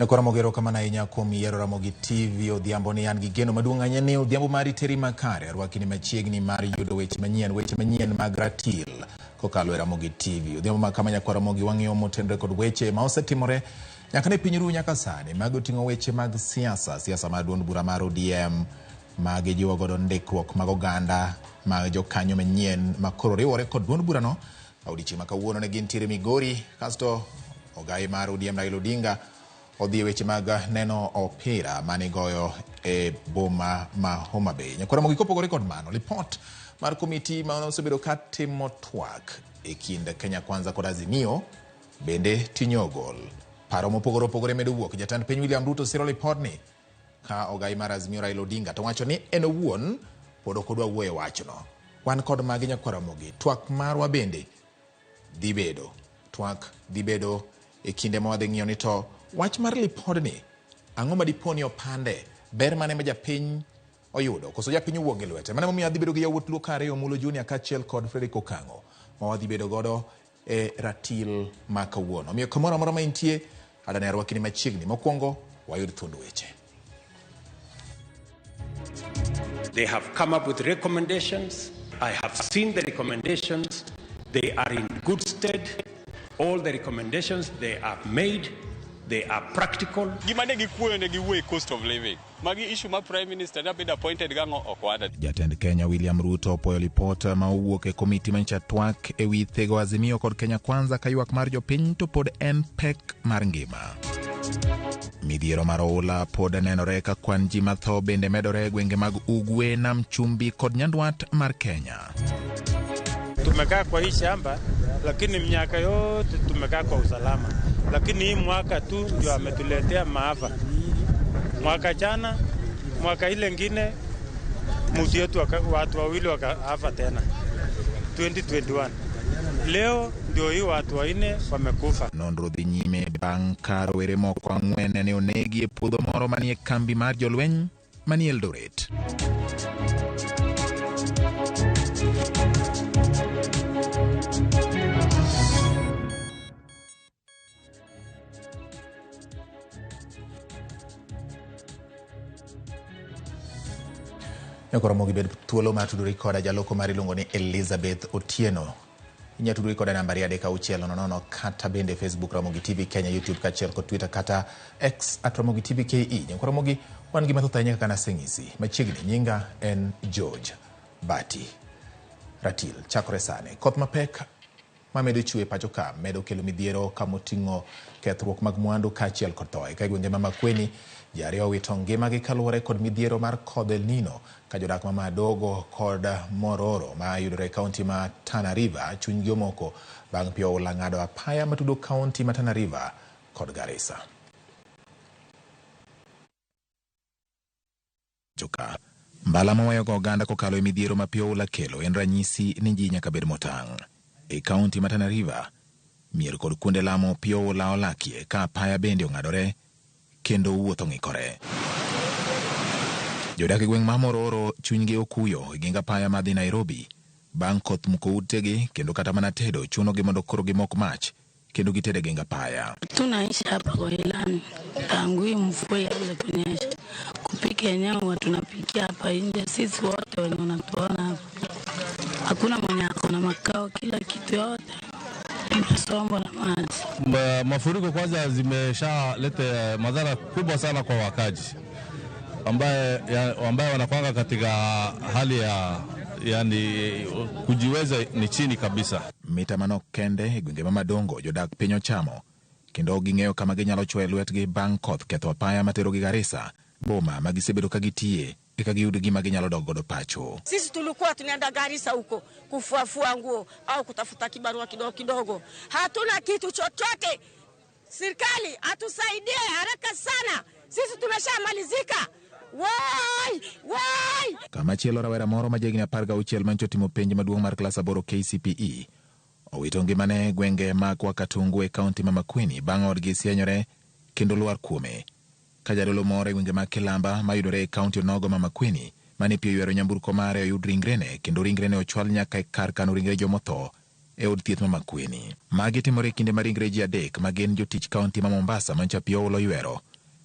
Ramogi kamana inya kuom yiero Ramogi TV odhiambo ni an gi geno maduong' ahinya ni odhiambo mari teri makare arwakini machiegni mar yudo weche manyien mag ratil kokalo e Ramogi TV. Odhiambo ma kama nyakwa Ramogi wang'iyo motenore kod weche ma osetimore nyaka ne piny ru nyaka sani mag oting'o weche mag siasa mar duond bura mar ODM mag jiwo godo ndikruok mag oganda mag jokanyo manyien makoro riwore kod duond burano. Odiochieng' ma kawuono ne gintiere Migori kasto ogai mar ODM Raila Odinga odhi weche mag neno opira manigoyo e boma ma Homa Bay. Nyakwa Ramogi kopogore kod mano, report mar komiti ma osebedo ka timo twak e kind Kenya Kwanza kod Azimio bende tinyo gol. Paro mopogore medo wuok. Jatend piny William Ruto siro report ni ka ogai mar Azimio Raila Odinga to wacho ni en owuon pod ok odwa wuoyo wachno. Wan kod magi Nyakwa Ramogi. Twak marwa bende dhi bedo e kinde ma wadhi ng'iyo ni to wach mar lipod ni ang'o ma diponi opande ber mane ma japiny oyudo koso japiny owuok e lwete mane momiyo adhi bedo gi yawuot Luka Ariyo Mulo Junior kaachiel kod Fredrick Okango ma wadhi bedo godo e ratil ma kawuono. Omiyo kamoro amora ma intie adane arwakini machiegni mokwongo wayud thuond weche. They have come up with recommendations. I have seen the recommendations. They are in good stead. All the recommendations they have made, they are practical. Gimane gikuoyo ne giwuoyo cost of living. Magi issue ma Prime Minister da been appointed gango okwada. Jatend Kenya William Ruto opoyo report ma owuok e komiti mancha twak e wi thego Azimio kod Kenya Kwanza kaywak mar jopiny to pod en pek mar ngima. Midhiero mar oula pod nenore ka kwan ji matho bende medore gwenge mag ugwe nam chumbi kod nyandwat mar Kenya. Tumekaa kwa hii shamba lakini miaka yote tumekaa kwa usalama, lakini hii mwaka tu ndio ametuletea maafa. Mwaka jana, mwaka ile ngine mtu yetu watu wawili wakafa tena 2021. Leo ndio hii watu wanne wamekufa. Nonro dhi nyime bang' ka rowere moko ang'wen ne onegi e puodho moro manie kambi mar jolweny manie Eldoret. Nyakwa Ramogi bed thuolo mar tudori koda jaloko mar iluongo ni Elizabeth Otieno. Inya tudori koda namba 360 kata bende Facebook Ramogi TV Kenya, YouTube kaachiel kod Twitter kata X @Ramogi TV KE. Nyakwa Ramogi wan gi mathoth ahinya kaka naseng'isi. Machiegni nyinga en George Bati. Ratil chakore sane. Koth mapek mamedo chwe pacho ka medo kelo midhiero kamoting'o kethruok mag mwandu kaachiel kod thoe. Ka gwenge ma Makueni jari owito ngimagi kaluwore kod midhiero mar kodh El Nino ka jodak ma Madogo kod Mororo ma yudore e kaunti ma Tana River chunygi omoko bang' pi oula ng'ado apaya matudo kaunti ma Tana River kod Garissa. Mbala mawayogo oganda kokalo e midhiero ma pi oula kelo en ranyisi ni ji nyaka bed motang'. E kaunti ma Tana River mier kod kuonde lamo pi oula olakie ka apaya bende ong'adore kendo wuotho ng'ikore. Jodak e gweng' ma Mororo chunygi okuyo e ginga apaya madhi Nairobi bang' koth muko utegi kendo kata mana tedo chunogi mondo koro gimok mach kendo gitede ginga apaya. Tunaishi hapa kwa ilani tangu hii mvua ianze kunyesha. Kupika yenyewe tunapikia hapa nje, sisi wote wenye unatuona hapa. Hakuna mwenye ako na makao, kila kitu yote imesomba na maji. Mafuriko kwanza zimeshaleta madhara kubwa sana kwa wakaji ambaye wanakwanga katika hali ya yani kujiweza ni chini kabisa. Mita manok kende gwenge ma madongo jodak piny ochamo kendo ging'eyo kama ginyalo chwoyo lwetgi bang' koth ketho apaya matero gi Garissa, boma magisebedo ka gitie eka giyud gima ginyalo dok godo pacho. Sisi tulikuwa tunaenda Garissa huko kufuafua nguo au kutafuta kibarua kidogo. Hatuna kitu chochote. Serikali atusaidie haraka sana. Sisi tumeshamalizika. Wai! Kama chielo rawera moro majegni 16 mancho timo penj maduong' mar klas 8 KCPE owito ngimane gwenge ma kwa Katungu e kaunti ma Makueni bang' odgi sienyore kendo luar kuome. Ka jadolo moro e gwenge ma Kilamba mayudore e kaunti onogo ma Makueni mane pi oywero nyamburko mare oyud ringrene kendo ringrene ochwal nyaka e kar kano ringre jomotho e od thieth ma Makueni. Magi timore kinde ma ringre ji adek ma gin jotich kaunti ma Mombasa mancha pi oula oywero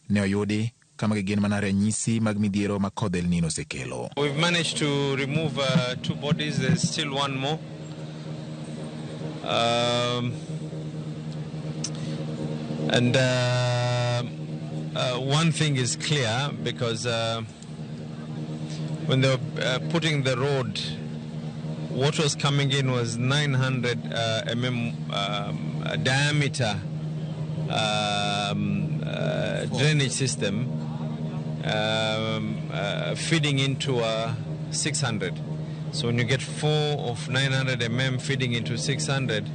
ne oyudi kama gigin mana ranyisi mag midhiero ma kodh El Nino osekelo. We've managed to remove 2 bodies. There's still one more. One thing is clear, because when they were putting the road, what was coming in was 900 diameter drainage system feeding into a 600. So when you get 4 of 900 feeding into 600,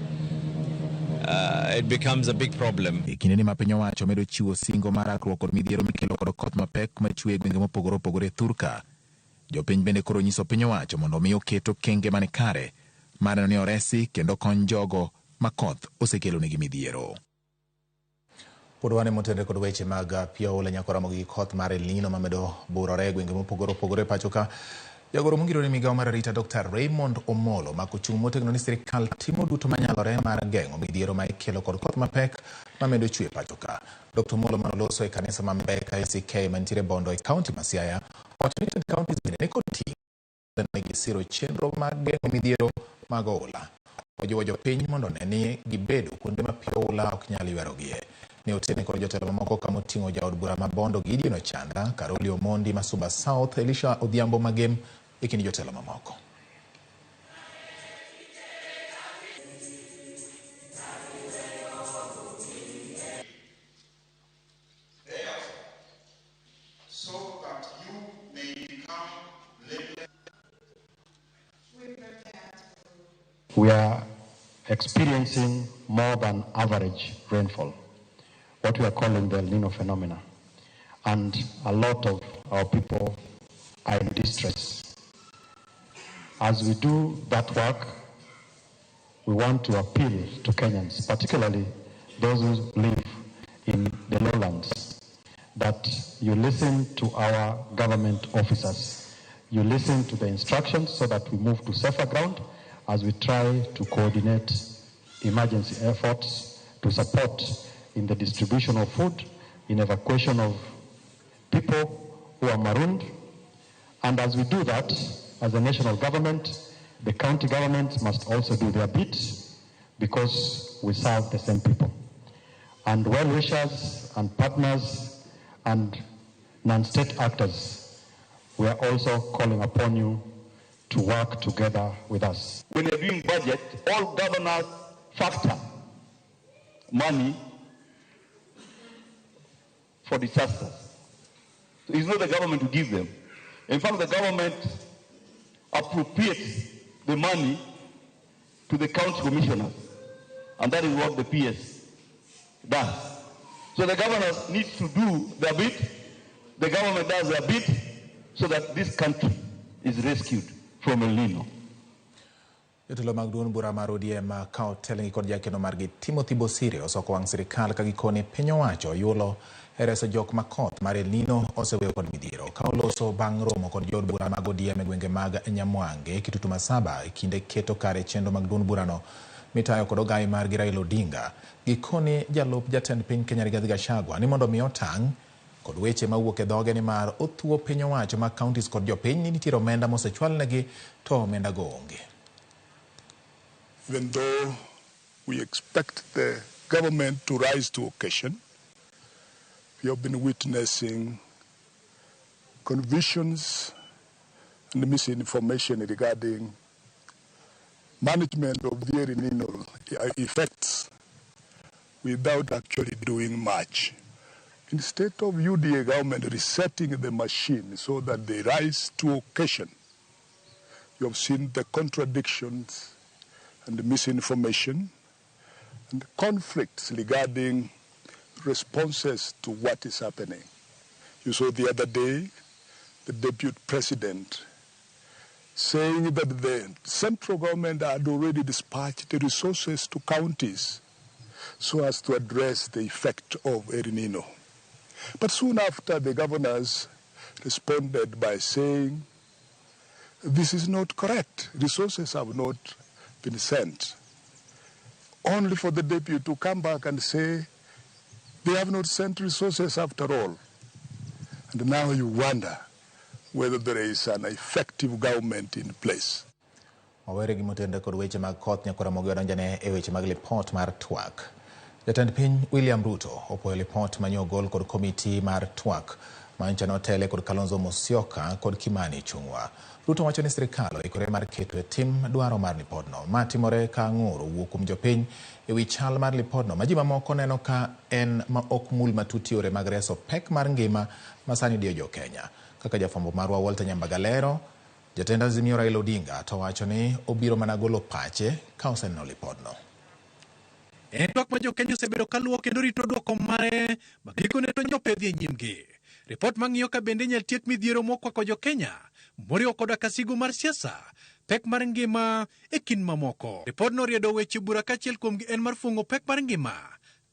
it becomes a big problem. Kineni ma piny owacho medo chiwo singo mar rakruok kod midhiero mikelo kod koth mapek machwe e gwenge mopogore opogore thurka. Jopiny bende koro nyiso piny owacho mondo omi oketo kenge mane kare mar neno ni oresi kendo kony jogo ma koth osekelo negi midhiero. Pod wane motende kod weche mag pioula nyako Ramogi koth mar El Nino mamedo burore e gwenge mopogore opogore pacho ka. Jagoro mongiro ni migawo mar arita Dr. Raymond Omolo ma kochung' motegno ni sirikal timo duto manyalore mar geng'o midhiero ma ikelo kod koth mapek mamedo chwe pacho ka. Dr. Omolo manoloso e kanisa ma Mbeka ACK mantiere Bondo e kaunti ma Siaya wacho ni kaunti bende ne kod ting' ne gisiro chenro mag geng'o midhiero mag oula. Ojiwo jopiny mondo ne ni gibedo kuonde ma pioula ok nyal ywarogie. Ne otene kod jotelo mamoko kama oting'o jaod bura ma Bondo Gideon Ochanda, Karoli Omondi ma Suba South, Elisha Odhiambo Magem e kind jotelo mamoko. We are experiencing more than average rainfall, what we are calling the El Nino phenomena. And a lot of our people are in distress. As we do that work, we want to appeal to Kenyans, particularly those who live in the lowlands, that you listen to our government officers. You listen to the instructions so that we move to safer ground as we try to coordinate emergency efforts to support in the distribution of food, in evacuation of people who are marooned. And as we do that, as a national government, the county governments must also do their bit, because we serve the same people. And well-wishers and partners and non-state actors, we are also calling upon you to work together with us. When you're doing budget, all governors factor money for disasters. So it's not the government to give them. In fact, the government appropriates the money to the county commissioners, and that is what the PS does. So the governors need to do their bit, the government does their bit, so that this country is rescued from El Nino. Jotelo mag duond bura mar ODM kao telengi kod jakeno margi Timothy Bosire osoko wang' sirikal ka gikone piny owacho yulo e reso jok ma koth mar El Nino oseweyo kod midhiero. Ka oloso bang' romo kod jood bura mag ODM e gwenge mag Nyamwange, Kitutu Masaba e kinde keto kare chenro mag duond burano mitayo kod ogai margi Raila Odinga, gikone jalup jatend piny Kenya Rigathi Gachagua ni mondo mi otang' kod weche mawuok e dhoge ni mar othuo piny owacho mag counties kod jopiny ni nitiere omenda mosechwalnegi to omenda go onge. Even though we expect the government to rise to occasion, we have been witnessing confusions and misinformation regarding management of the El Nino effects without actually doing much. Instead of UDA government resetting the machine so that they rise to occasion, you have seen the contradictions and the misinformation and the conflicts regarding responses to what is happening. You saw the other day the deputy president saying that the central government had already dispatched the resources to counties so as to address the effect of El Nino. But soon after, the governors responded by saying, this is not correct. Resources have not been sent. Only for the deputy to come back and say, they have not sent resources after all. And now you wonder whether there is an effective government in place. Wawere gi motende kod weche mag koth nyakora Ramogi odonjane e weche mag lipot mar twak. Jatend piny William Ruto opoyo lipot manyogol kod komiti mar twak mancha notele kod Kalonzo Musyoka kod Kimani Ichung'wa. Ruto wacho ni sirikal oikore mar keto e tim dwaro mar lipodno matimore ka ng'ur owuok kuom jopiny e wi chal mar lipodno ma ji mamoko neno ka en ma ok mul matut yore mag reso pek mar ngima ma sani diyo jo Kenya. Kaka jafwambo marwa Walter Nyambagalero, jatend Azimio Raila Odinga to wacho ni obiro mana golo pache ka oseneno lipodno. Twak ma jo Kenya osebedo kaluwo kendo rito dwoko mare ma gikone to nyopedhi e nyimgi. Ripot mang'iyo ka bende inyal tiek midhiero mokwako jo Kenya moriwo koda kasigu mar siasa, pek mar ngima e kind mamoko. Ripodno riedo weche bura kachiel kuomgi en mar fwengo pek mar ngima.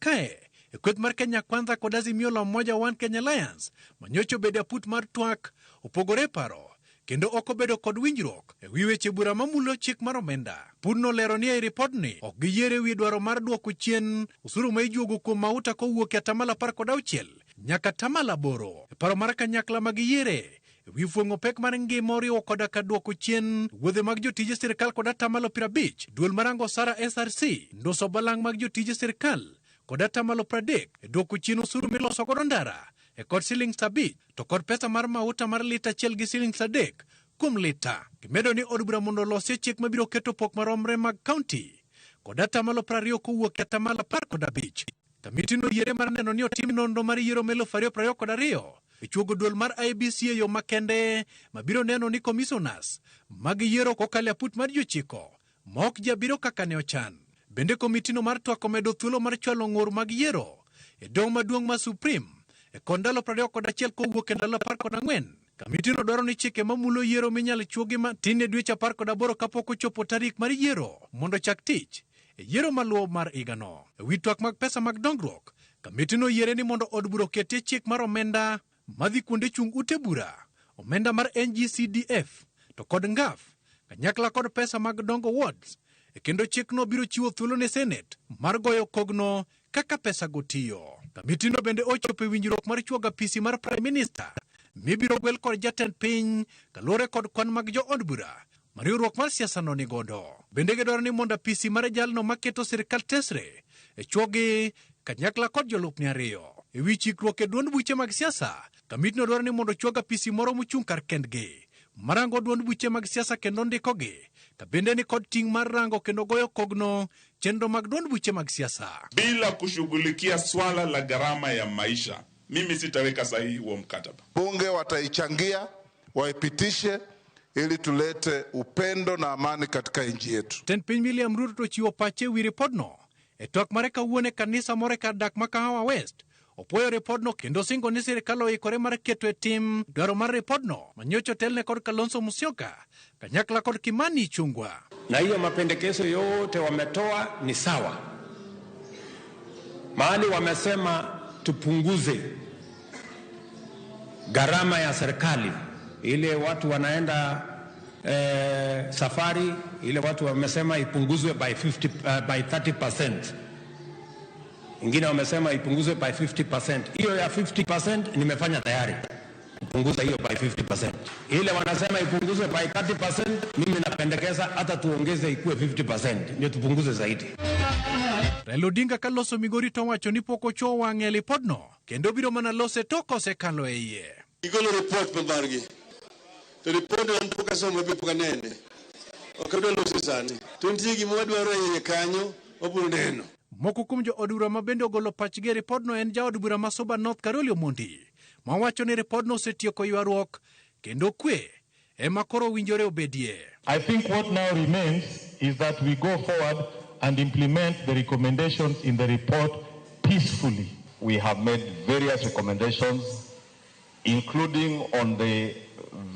Kae e kweth mar Kenya Kwanza kod Azimio la Umoja One Kenya Alliance manyocho bede aput mar twak opogore paro kendo ok obedo kod winjruok e wi weche bura mamulo chik mar omenda. Pudno lero ni e ripodni ok giyiere wi dwaro mar duoko chien usuru ma ijuogo kuom mauta kowuok e 16% nyaka 8%. E paro mar kanyakla ma giyiere e wi fwengo pek mar ngima oriwo koda ka duoko chien wuodhe mag jotije sirikal kod 50%, duol marango Sara SRC, ndoso balang' mag jotije sirikal kod 30% e duoko chien usuru miloso kod ndara e kod Sh5 to kod pesa mar mauta mar lita achiel gi Sh3 kuom lita. Gimedo ni od bura mondo olosi chik mabiro keto pok maromre mag kaunti kod 20% kowuok e 15%. Kamitino yiere mar neno ni otim nonro mar yiero 2022 e chuogo duol mar IEBC e yo makende mabiro neno ni commissioners mag yiero kokalo aput mar jochiko ma ok jabiro kaka ne ochan. Bende komitino mar twak omedo thuolo mar chwalo ng'ur mag yiero e dong maduong' ma Supreme e kod ndalo 21 kowuok e ndalo 14. Kamitino dwaro ni chike mamulo yiero minyal chuogi matin e dweche 18 kapok ochopo tarik mar yiero mondo chak tich e yiero maluwo mar igano. E wi twak mag pesa mag dongruok, kamitino yiere ni mondo od bura oketie chik mar omenda madhi kuonde chung ute bura, omenda mar NGCDF to kod ngaf kanyakla kod pesa mag dongo wards. E kendo chikno biro chiwo thuolo ne Senate mar goyo kogno kaka pesa gotiyo. Kamitino bende ochopo e winjruok mar chuoga apisi mar Prime Minister mibiro gwel kod jatend piny kaluwore kod kwan mag jo od bura ma riwruok mar siasa no ni godo. Bende gidwaro ni mondo apisi mar jalno maketo sirikal tesre e chuogi kanyakla kod jolupni ariyo. E wi chikruok e duond buche mag siasa, kamitino dwaro ni mondo chuoga apisi moro mochung' kar kendgi marango duond buche mag siasa kendo ndikogi ka bende ni kod ting' mar rango kendo goyo kogno chenro mag duond buche mag siasa. Bila kushughulikia swala la gharama ya maisha, mimi sitaweka sahihi huo mkataba. Bunge wataichangia, waipitishe ili tulete upendo na amani katika nchi yetu. Ten piny William Ruto chiwo pache wi ripodno e twak mare kawuone kanisa more ka dak ma Kahawa West. Opoyo ripodno kendo singo ni sirikal oikore mar keto e tim dwaro mar ripodno manyocho telne kod Kalonzo Musyoka kanyakla kod Kimani Ichung'wa. Na hiyo mapendekezo yote wametoa ni sawa. Mahali wamesema tupunguze gharama ya serikali, ile watu wanaenda safari, ile watu wamesema ipunguzwe by 30%. Ingine wamesema ipunguzwe by 50%. Hiyo ya 50% nimefanya tayari. Punguza hiyo by 50%. Ile wanasema ipunguzwe by 30%, mimi napendekeza hata tuongeze ikuwe 50%. Ndio tupunguze zaidi. Raila Odinga kaloso Migori to wacho ni poko cho wang'e lipodno kendo biro mana lose toko se kalo e iye. Igolo report mabargi. To report on poka somo be poka nene. Okado lose sani. Tuntie gimo dwaro e kanyo obiro neno. Moko kuom jo od bura ma bende ogolo pachgi e ripodno en jaod bura ma Suba North Karoli Omondi ma wacho ni ripodno osetieko ywaruok kendo kwe ema koro winjore obedie. I think what now remains is that we go forward and implement the recommendations in the report peacefully. We have made various recommendations, including on the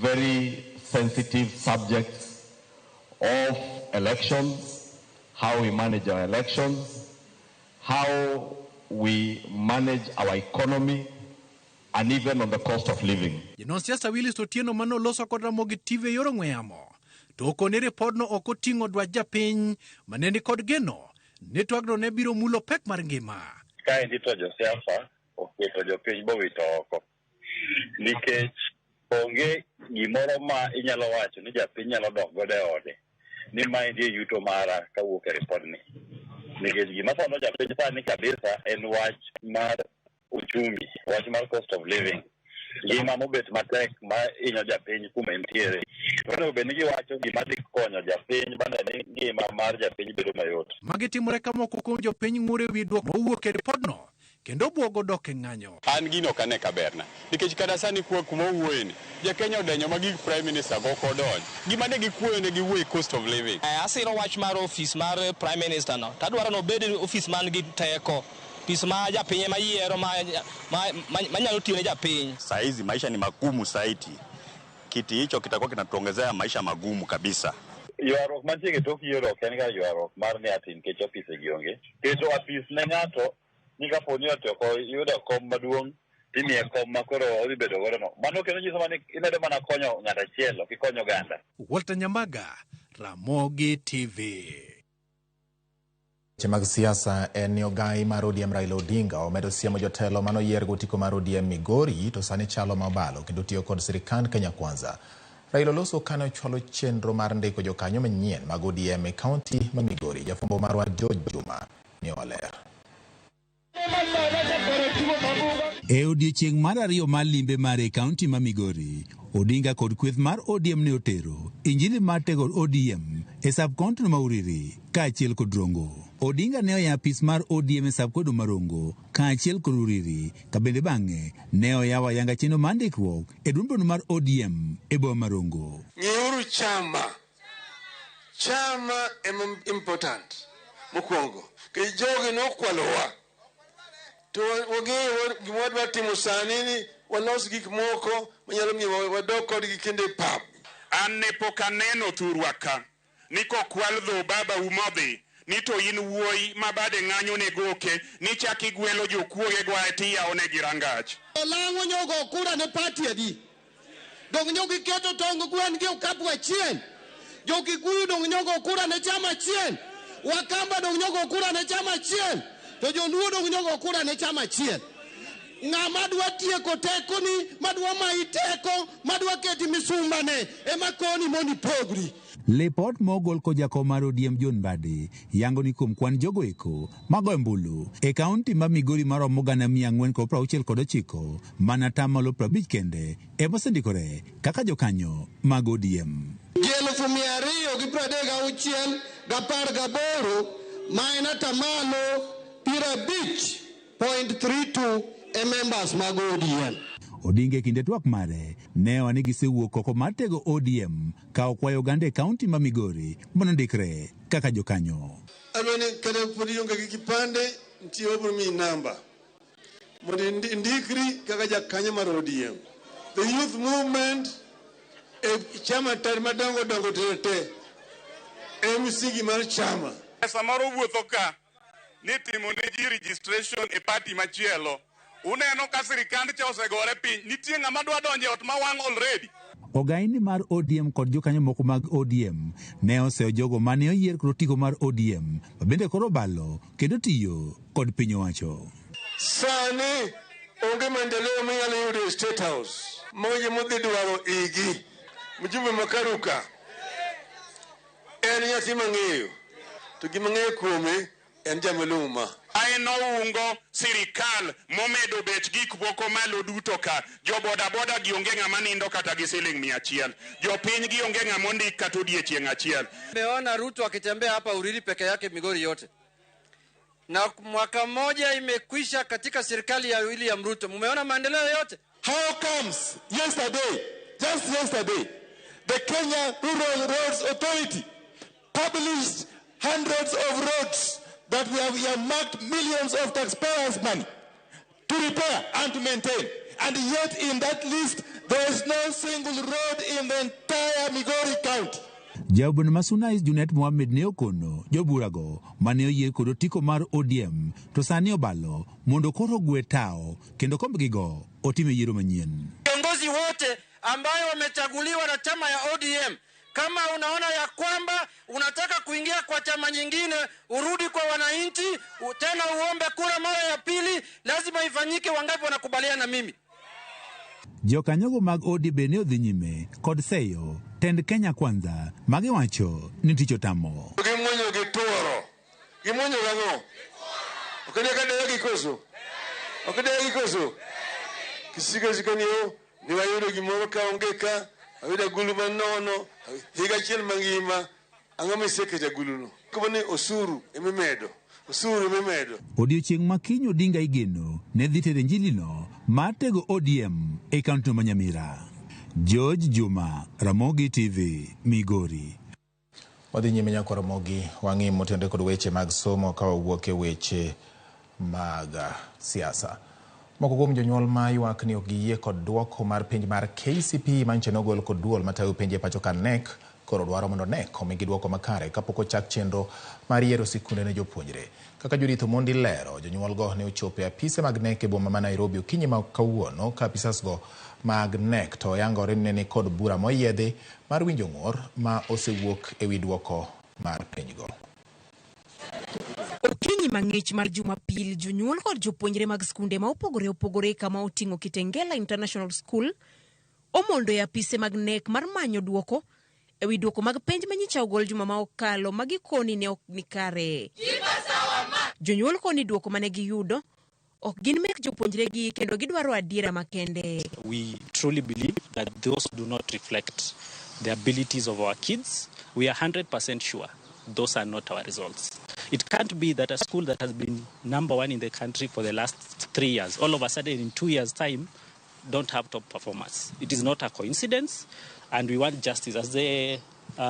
very sensitive subjects of elections, how we manage our elections, how we manage our economy, and even on the cost of living. Siasa Willis Otieno mano loso kod Ramogi TV yoro ng'we yamo. To kone ripodno ok oting'o dwach japiny maneni kod geno ni twagno ne biro mulo pek mar ngima. Kaendi to josiasa oketo jopiny bowito oko. nikech onge gimoro ma inyalo wacho ni japiny nyalo dok godo e ode ni ma ndiye yuto mara kawuok e ripod ni. Nikech gima sano japiny sani kabisa en wach mar uchumi, wach mar cost of living. Gima mobet matek ma inyo japiny kuma entiere. Onego bed ni giwacho gima dhi konyo japiny bende ni ngima mar japiny bedo mayot. Magi timore ka moko kuom jopiny ng'ure wi duoko mowuok e ripodno kendo buogo dok e ng'anyo. An gino kane kaberna nikech kada sani kuma wuoyeni ja-Kenya odenyo ma gik prime minister go kodonyo gima ne gikuoyo ne giwuoyi cost of living. Asiro wach mar ofis mar prime minister no tadwaro no bed ofis man gi teko, ofis ma japiny ma yiero manyalo tiyo ne japiny. Saa hizi maisha ni magumu zaidi, kiti hicho kitakuwa kinatuongezea maisha magumu kabisa. Ywaruok mantie tok yiero ok en ga ywaruok mar ni ati nikech ofise gionge. Keto ofis ne ng'ato ni kapo ni otoko yudo kom maduong' timiye kom makoro odhi bedo godo no. Mano kendo nyiso ni imedo mana konyo ng'ato achiel, ok ikonyo oganda. Walter Nyamaga, Ramogi TV. Weche mag siasa en ni ogai mar ODM Raila Odinga omedo siemo jotelo manoyier gotiko mar ODM Migori to sani chalo mabalo kendo tiyo kod sirikand Kenya Kwanza. Raila loso kane ochwalo chenro mar ndiko jokanyo manyien mag ODM e kaunti ma Migori. Jafwambo marwa George Juma ni oler. E odiechieng' mar ariyo mar limbe mare kaunti ma Migori, Odinga kod kweth mar ODM ne otero injili mar tego ODM e subkonto ma Uriri kaachiel kod Rongo. Odinga ne oyawo apis mar ODM e subkonto ma Rongo kaachiel kod Uriri, ka bende bang'e ne oyawo ayanga chenro mar ndikruok e duond mar ODM e boma ma Rongo. Ng'euru chama important mokwongo ke jogi nokwalowa to wang'eyo gima wadwa timo sani ni walos gik moko manyalo miyo wadok kodgi kende pap. An ne pok aneno thurwa ka ni kokwal dho baba umodhi ni to in wuoyi ma bade ng'anyo ne goke ni chaki gwelo jokuoge gwae tiyawo ne girangach. Lang'o nyogo kura ne party adi. Dong nyogi keto tong gwen gi okapu achiel. Jogi kuyu dong nyogo kura ne chama achiel. Wakamba dong nyogo kura ne chama achiel. To joluo dong nyogo kura ne chama achiel. Ng'ama dwa tieko teko ni, madwa mai teko, madwa keti misumbane, ema koni moni pogri. Lepot mogol ko jakom mar ODM John Mbadi yango ni kuom kwan jogo eko magoyo mbulu e kaunti ma Migori maromo 469 mana tamalo 50 kende ema osendikore kaka jokanyo mag ODM. 236,18 ma en atamalo 50.32 e members mag ODM. Odinga kinde twak mare ne wani gisewuok oko mar tego ODM ka okwayo oganda e kaunti ma Migori mondo ndikre kaka jokanyo. Alwani kada podi yonga gi kipande ntie obro mi namba mondo ndikri kaka jakanyo mar ODM. The youth movement e chama tar madongo dongo tete e msigi mar chama. Samaro wuotho ka ni timo ne ji registration e party machielo. Uneno ka sirikand cha osegore piny nitie ng'ama dwa donje ot ma wang' already. Ogaini mar ODM kod jokanyo moko mag ODM ne oseo jogo mane oyier kod otiko mar ODM bende koro balo kendo tiyo kod piny owacho. Sani onge maendeleo minyalo yudo e State House. Moje modhi dwaro igi. Mjumbe Makaruka en nyathi mang'eyo to gima ng'eyo kuome en jamaluma. Aeno ungo sirikal momedo bech gik moko malo duto ka. Jo boda boda gionge ng'ama nindo kata gi siling 100. Jo piny gionge ng'ama ondik kata odiechieng' achiel. Meona Ruto akitembea hapa Uriri peke yake Migori yote. Na mwaka mmoja imekwisha katika serikali ya William Ruto. Mumeona maendeleo yote? How comes just yesterday, the Kenya Rural Roads Authority published hundreds of roads that we have marked millions of taxpayers' money to repair and to maintain. And yet in that list, there is no single road in the entire Migori County. Jabun Masunais Junet Mohamed ne okono joburago mane oyier kod otiko mar ODM to sani obalo mondo koro gwe tao kendo kombgigo otime yiero manyien. Viongozi wote ambayo wamechaguliwa na chama ya ODM, kama unaona ya kwamba unataka kuingia kwa chama nyingine, urudi kwa wananchi tena uombe kura mara ya pili, lazima ifanyike. Wangapi wanakubaliana na mimi? Jokanyogo mag odi bende odhi nyime kod seyo tend Kenya Kwanza magiwacho ni tich otamo. Gimonyo gi tuoro. Gimonyo gang'o? Okede kadeo gikoso. Okede gikoso. Kisika niyo ni wayudo gimoro ka onge ka ayudo gulu manono higa chiel mangima ang'o misekete guluno. Kubani osuru emimedo. Osuru emimedo. Odiochieng' ma kiny Odinga igeno ne dhi tere njilino mar tego ODM e kaunti ma Nyamira. George Juma, Ramogi TV, Migori. Wadhi nyime nyako Ramogi wang'i motende kod weche mag somo ka wawuok e weche mag siasa. Moko kuom jonyuol ma ywak ni ok giyie kod duoko mar penj mar KCPE manche nogol kod duol matayo penj e pacho ka NEC koro dwaro mondo NEC omigi duoko makare kapok ochak chenro mar yiero sikunde ne jopuonjre. Kaka Judith Omondi lero, jonyuol go ne ochopo e apise mag NEC e boma ma Nairobi okinyi ma kawuono ka apisas go mag NEC to yangore ne kod bura moyiedhi mar winjo ng'ur ma osewuok e wi duoko mar penj go. Okinyi mang'ich mar Jumapil, jonyuol kod jopuonjre mag skunde ma opogore kama oting'o Kitengela International School omondo e apise mag NEC mar manyo duoko e wi duoko mag penj manyicha ogol juma ma okalo magikoni ne ok nikare. Jonyuol koni duoko mane giyudo ok gin mek jopuonjre gi kendo gidwaro adiera makende. We truly believe that those do not reflect the abilities of our kids. We are 100% sure those are not our results. It can't be that a school that has been #1 in the country for the last 3 years, all of a sudden in 2 years' time, don't have top performers. It is not a coincidence, and we want justice. As the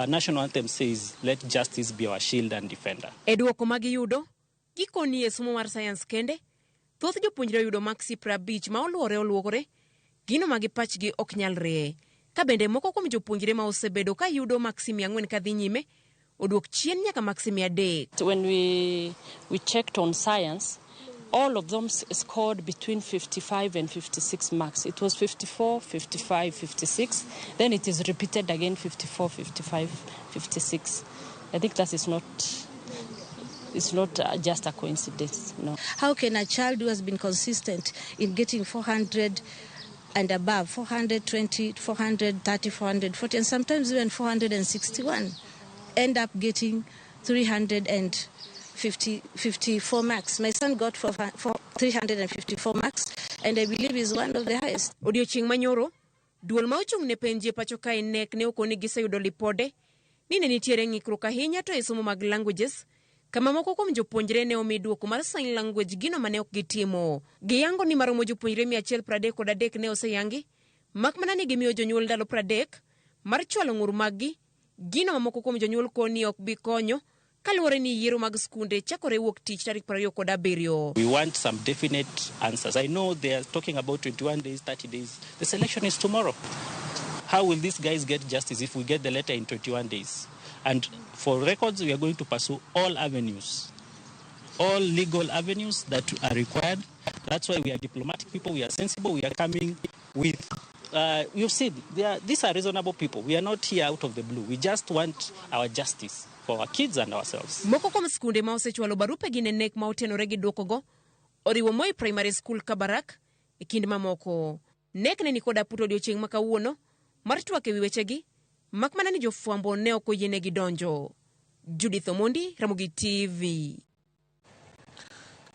national anthem says, let justice be our shield and defender. E duoko magiyudo, gikoni e somo mar science kende, thoth jopuonjre yudo maksi 50 ma oluokore, gino magi pachgi ok nyalre. Ka bende moko kuom jopuonjre ma osebedo ka yudo maksi 400 kadhi nyime, oduok chien nyaka maksi 300. When we checked on science, all of them scored between 55 and 56 marks. It was 54, 55, 56. Then it is repeated again, 54, 55, 56. I think that is not... It's not just a coincidence, no. How can a child who has been consistent in getting 400 and above, 420, 430, 440, and sometimes even 461, end up getting 354 marks? My son got 354 marks, and I believe is one of the highest. Odiochieng' manyoro, duol ma ochung' ne penje pacho ka NEC ne okoni giseyudo lipode ni ne nitiere ng'ikruok ahinya to e somo mag languages, kama moko kuom jopuonjre ne omi duoko mar sign language gino mane ok gitimo. Giyango ni maromo jopuonjre 133 ne oseyangi, mak mana ni gimiyo jonyuol ndalo 30 mar chwalo ng'ur maggi, gino mamoko kuom jonyuol koni ok bi konyo kaluwore ni yiero mag skunde chakore wuok tich tarik 27. We want some definite answers. I know they are talking about 21 days, 30 days. The selection is tomorrow. How will these guys get justice if we get the letter in 21 days? And for records, we are going to pursue all avenues, all legal avenues that are required. That's why we are diplomatic people, we are sensible, we are coming with, you've seen, these are reasonable people. We are not here out of the blue. We just want our justice for our kids and ourselves. Moko kuom skunde ma osechwalo barupe gi ne NEC ma otenore gi duoko go, oriwo Moi Primary School Kabarak, e kind mamoko. NEC ne nikod aputo odiochieng' ma kawuono mar twak e wi wechegi, mak mana ni jofwambo ne ok oyienegi donjo. Judith Omondi, Ramogi TV.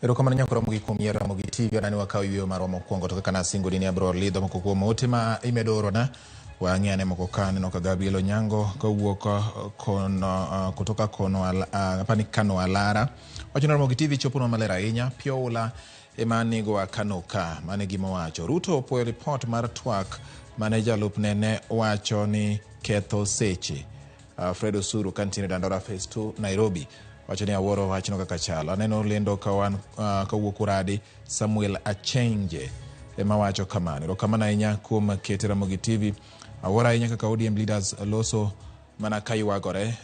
Erokamano nyako Ramogi kuom yiero Ramogi TV. Anani wakaw yweyo marwa mokwongo to kaka nasingo ni abro lidho moko kuom ote ma imedorona wang'e ane moko ka neno ka Gabriel Onyango kawuok kono kutoka kono apani Kano Alara. Wacho ni Ramogi TV chopo malera ahinya pioula emanigo Kano ka mane gima wacho. Ruto opoyo report mar twak mane jalup nene wacho ni ketho seche. Fredo Suru kantine Dandora Phase 2 Nairobi wacho ni aworo wachno kaka chalo. Aneno lendo kawan kawuok uradi Samuel Achenje ema wacho kamano. Erokamano ahinya kuom keto Ramogi TV. Awora ahinya kaka ODM leaders loso mana kayuagore.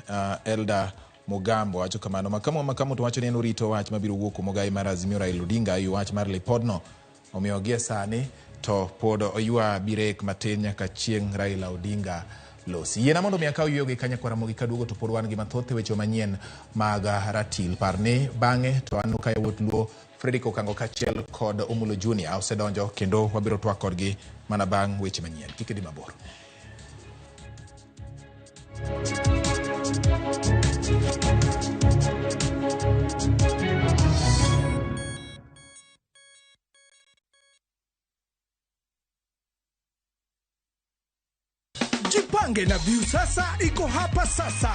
Elda Mugambo wacho kamano. Makamu to wacho ni en orito wach mabiro wuok mogai mar Azimio Raila Odinga yu wach mar lipodno omiyo gie sani to pod oywa birek matin nyaka chieng' Raila Odinga losi. Yiena mondo mi akaw yweyo kanya kwa Ramogi kaduogo to pod wan gi mathoth weche manyien mag ratil parne bang'e to anu ka yawuot luo Fredrick Okango kachiel kod Omulo Junior osedonjo kendo wabiro twak kodgi mana bang' weche manyien. Kik idhi mabor. Jipange na View sasa iko hapa sasa.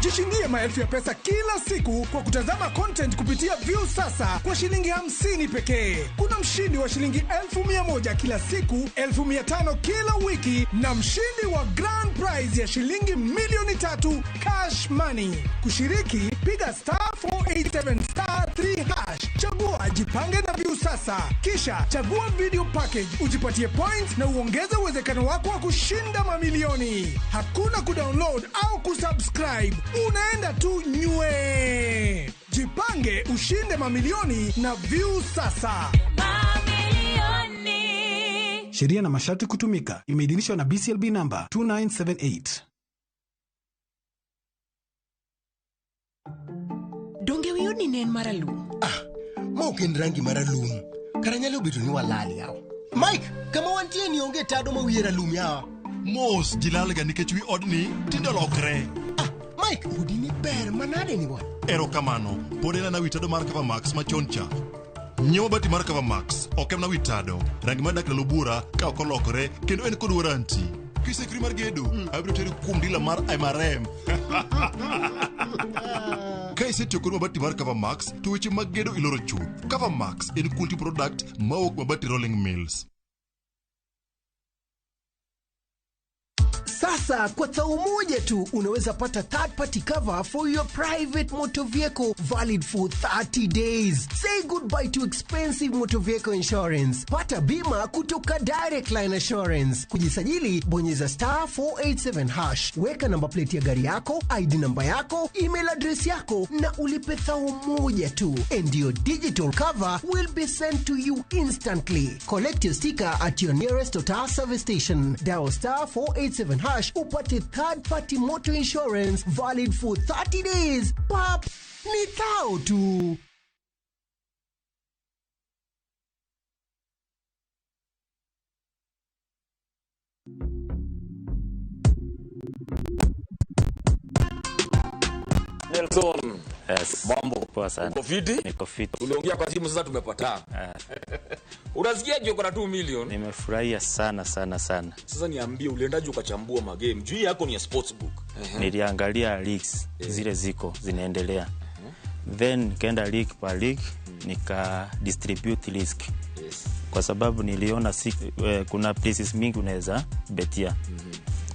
Jishindie maelfu ya pesa kila siku kwa kutazama content kupitia View sasa kwa shilingi 50 pekee. Kuna mshindi wa shilingi 1,100 kila siku, 1,500 kila wiki na mshindi wa grand prize ya shilingi milioni 3 cash money. Kushiriki, piga *487*3#. Chagua Jipange na View sasa. Kisha chagua video package, ujipatie points na uongeze uwezekano wako wa kushinda mamilioni. Hakuna kudownload au kusubscribe. Unaenda tu nywe. Jipange ushinde mamilioni na View sasa. Mamilioni. Sheria na masharti kutumika. Imeidhinishwa na BCLB number 2978. Donge wiyoni nen maralum. Moken rangi maralum. Karanyalo bitu ni walali yao. Mike, kama wantie ni onge tado mawira lum yao. Mos jilalga nikech odni tindo lokre. Mike, udini ber manade ni wan. Ero kamano, podela na witado mar Cover Max machoncha. Nyewa bati mar Cover Max, okem na witado. Rangi madak na lubura, ka okolokre, kendo en kod waranti. Kisekri mar gedo, abiro teri kum dila mar MRM. Ka isetio kod mabati mar Cover Max, to weche mag gedo iloro chuth. Cover Max en quality product mawuok mabati Rolling Mills. Sasa kwa thao moja tu unaweza pata third party cover for your private motor vehicle valid for 30 days. Say goodbye to expensive motor vehicle insurance. Pata bima kutoka Direct Line Assurance. Kujisajili, bonyeza *487#. Weka namba plate ya gari yako, ID namba yako, email address yako na ulipe thao moja tu. And your digital cover will be sent to you instantly. Collect your sticker at your nearest Total service station. Dial *487# upate third party motor insurance valid for 30 days. Pap, ni thao tu. Nelson. Yes. Mambo. Poa sana. Uko fiti? Niko fiti. Uliongea kwa simu sasa tumepatana. Unasikiaje uko na 2 million? Nimefurahia sana sana sana. Sasa niambie uliendaje ukachambua magame? Juu yako ni ya sportsbook. Niliangalia leagues zile ziko zinaendelea. Then nikaenda league per league nika distribute risk. Yes. Kwa sababu niliona kuna places mingi unaweza betia.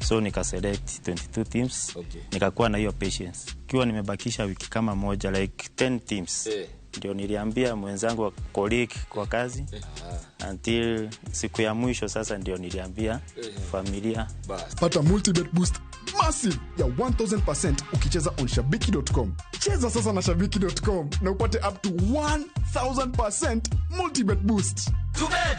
So nika select 22 teams. Okay. Nikakuwa na hiyo patience. Kiwa nimebakisha wiki kama moja like 10 teams. Ndio niliambia mwenzangu wa colleague kwa kazi. Until siku ya mwisho sasa ndio niliambia familia. Pata multi-bet boost massive ya 1000% ukicheza on shabiki.com. Cheza sasa na shabiki.com na upate up to 1000% multi-bet boost. To bet.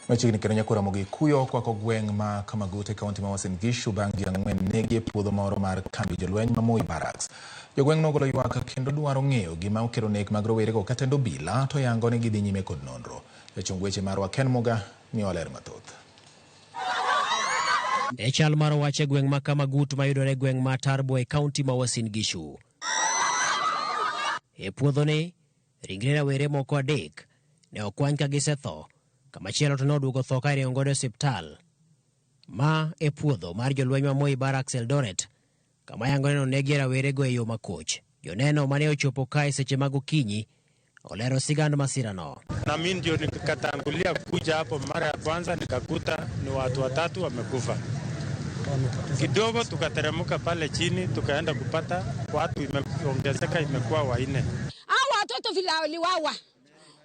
Machiegni kendo nyakura Ramogi kuyo kwako gweng' ma Kamagute kaunti ma Uasin Gishu bang' ji 4 negi puodho moro mar kambi jolweny ma Moi Barracks. Jogweng' nogolo ywak kendo dwaro ng'eyo gima okelo nek mag rowerego ka tend obila to yango ni gidhi nyime kod nonro. Jachung weche marwa Ken Muga ni oler mathoth. E chal mar wache gweng' ma Kamagut mayudore gweng' ma Tarbo e kaunti ma Uasin Gishu. E puodhoni, ringre rawere moko adek ne okwany ka gisetho. Kamachielo to noduogo tho ka iringo godo osiptal. Ma e puodho mar jolweny ma Moi Barracks Eldoret, kama yango neno negi rawerego e yo makoch. Joneno mane ochopo kae seche mag okinyi olero sigand masirano. Na mimi ndio nikatangulia kuja hapo mara ya kwanza nikakuta ni watu watatu wamekufa. Kidogo tukateremka pale chini tukaenda kupata watu imeongezeka imekuwa 4. Hao watoto vile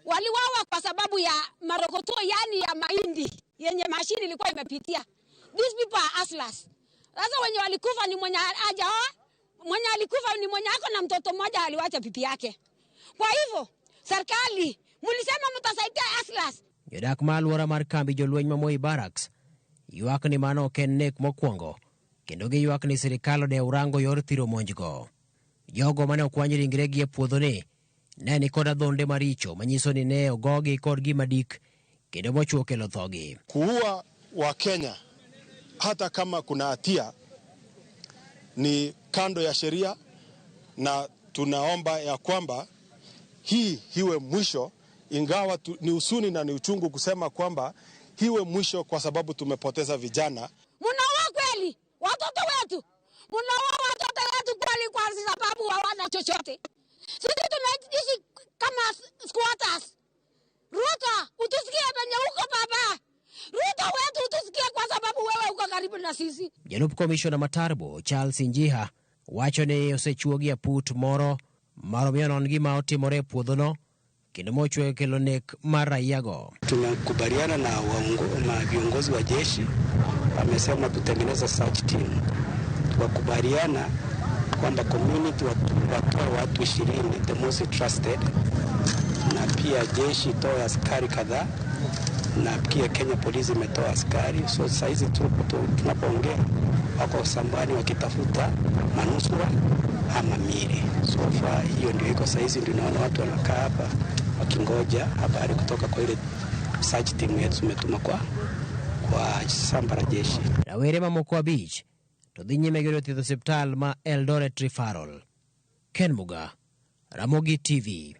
waliwawa kwa sababu ya marokoto, yani ya mahindi yenye mashini ilikuwa imepitia. These people are hustlers. Sasa wenye walikufa ni mwenye hajaoa, mwenye alikufa ni mwenye ako na mtoto mmoja aliwacha pipi yake. Kwa hivyo serikali mlisema mtasaidia hustlers. Jodak ma alwora mar kambi jolweny ma Moi Barracks ywak ni mano ok en nek mokwongo, kendo giywak ni sirikal odew rango yor thiro monjgo. Jogo mane okwany ringregi e puodhoni ne ni kod adhonde maricho manyiso ni ne ogogi kod gima dik kendo mochuo kelo thogi. Kuua wa Kenya hata kama kuna hatia ni kando ya sheria, na tunaomba ya kwamba hii hiwe mwisho, ingawa ni usuni na ni uchungu kusema kwamba hiwe mwisho kwa sababu tumepoteza vijana. Munaua kweli watoto wetu, munaua watoto wetu kweli kwa sababu hawana chochote. Sisi tunaishi kama squatters. Ruto, utusikie penye uko baba. Ruto wetu utusikie kwa sababu wewe uko karibu na sisi. Jalup Komishona Matarbo Charles Njiha wacho ni osechuogi aput moro maromio non gima otimore puodhono kendo mochwe kelo nek mar raiyago. Tumekubaliana na viongozi wa jeshi, wamesema tutengeneza search team. Tukakubaliana kwamba community watoe watu 20 the most trusted, na pia jeshi itoe askari kadhaa, na pia Kenya Police imetoa askari. So saizi tunapoongea wako sambani wakitafuta manusura ama mili. So far hiyo ndio iko saizi, ndio naona watu wanakaa hapa wakingoja habari kutoka kwa ile search team yetu tumetuma kwa shamba la jeshi. Rawere mamoko abich to dhi nyime gi thieth osiptal ma Eldoret Referral. Ken Muga, Ramogi TV.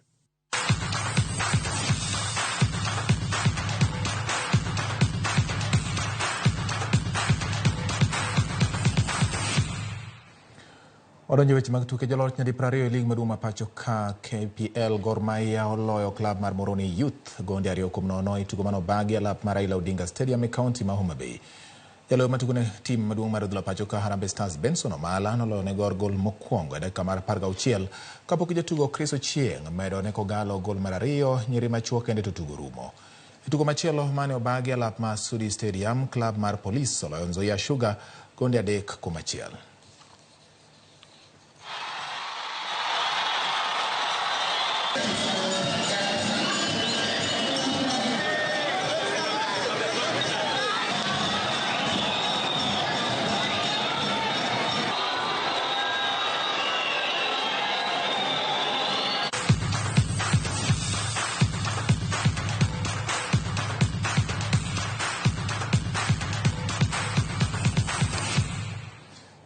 Odonjo weche mag tuke. Jaloch nyadi 20 lig maduong' ma pacho ka KPL Gor Mahia oloyo klab mar Moroni Youth gonde 2-0 e tugo mano bagi alap mar Raila Odinga Stadium e kaunti ma Homa Bay. Jaloyo matugo ne tim maduong' mar adhula pacho ka Harambee Stars Benson Omala noloyo ne Gor gol mokwongo e dakika mar 16 kapok jatugo Chris Ochieng medo ne Kogalo gol mar 2 nyiri machuo kende to tugo rumo. E tugo machielo mane obagi alap ma Sudi Stadium, klab mar Police oloyo Nzoia Sugar gonde 3-1.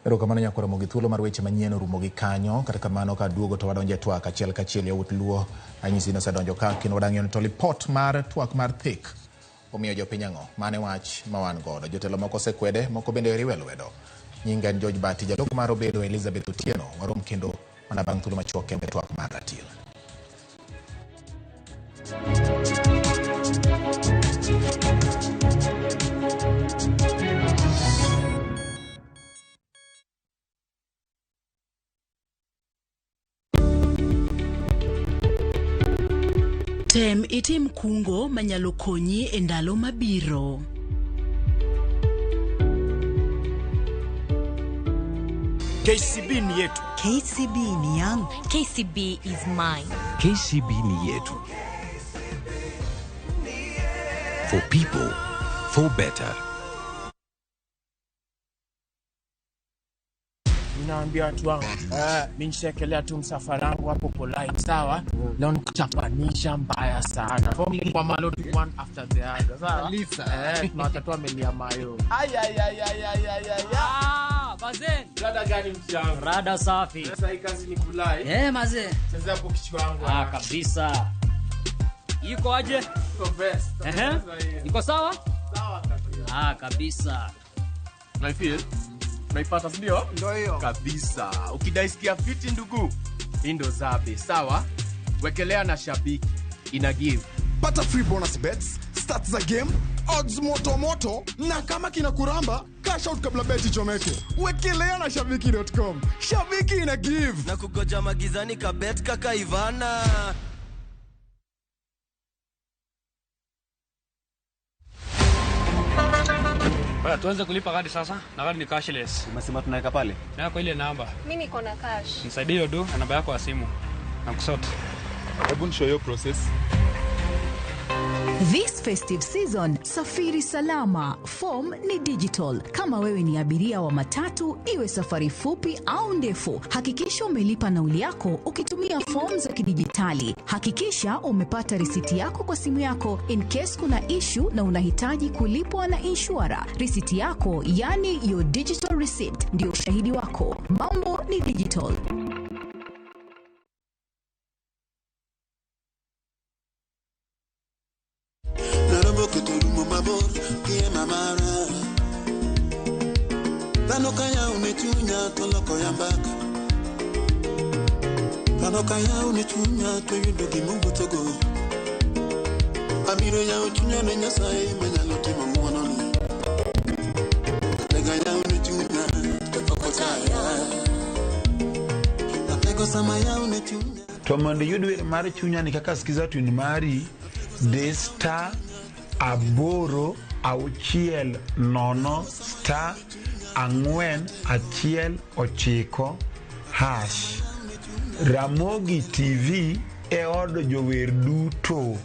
Erokamano nyako Ramogi, thuolo mar weche manyien orumo gi kanyo. Kata kamano ka duogo to wadonje twak achiel kachiel yawuot luo anyisi no sedonjo ka kendo wadang'yo to report mar twak mar thik omiyo jopiny ang'o mane wach mawan godo. Jotelo moko sekwede, moko bende riwe lwedo. Nyinga en George Bati, jaloko mar obedo Elizabeth Otieno. Warom kendo mana bang' thuolo machuok kende twak mar ratil. Tem itim kungo manyalo konyi e ndalo mabiro. KCB ni yetu. KCB ni yangu. KCB is mine. KCB ni yetu. For people, for better. Naambia watu wangu, mimi nishekelea tu msafara wangu hapo polite, sawa? Leo nikuchapanisha mbaya sana. Forming kwa malo one after the other. Sawa? Tunatatoa amelia mayo. Bazen. Rada gani msiangu? Rada safi. Sasa hii kazi ni kulai. Maze. Sasa hapo kichwa wangu. Kabisa. Yuko aje? Iko best. Iko sawa? Sawa kabisa. Kabisa. Naifeel? Naipata ndio? Ndio hiyo. Kabisa. Ukidaisikia fiti ndugu, hii ndo zabe, sawa? Wekelea na Shabiki ina give. Pata free bonus bets, stats za game, odds moto na kama kina kuramba, cash out kabla beti chomeke. Wekelea na Shabiki.com. Shabiki ina give. Na kugoja magizani ka bet kaka Ivana. Tuanze kulipa kadi sasa. Na kadi ni cashless. Umesema tunaweka pale? Na kwa ile namba. Mimi niko na cash. Nisaidie hiyo do na namba yako ya simu. Na kusort. Hebu nishow hiyo process. This festive season, safiri salama. Form ni digital. Kama wewe ni abiria wa matatu, iwe safari fupi au ndefu, hakikisha umelipa nauli yako ukitumia form za kidijitali. Hakikisha umepata risiti yako kwa simu yako in case kuna issue na unahitaji kulipwa na insurer. Risiti yako, yani your digital receipt, ndio ushahidi wako. Mambo ni digital. Panokaya umechunya toloko yambaka. Panokaya umechunya to yudogi mungu togo. Amiro ya uchunya na nyasaye manyalote mamuanoni. Lega ya umechunya topoko chaya. Napego sama ya umechunya. Tomondo yudwe mari chunya ni kaka sikiza tu ni mari desta aboro auchiel nono star angwen achiel ochiko hash. Ramogi TV e odo jower duto.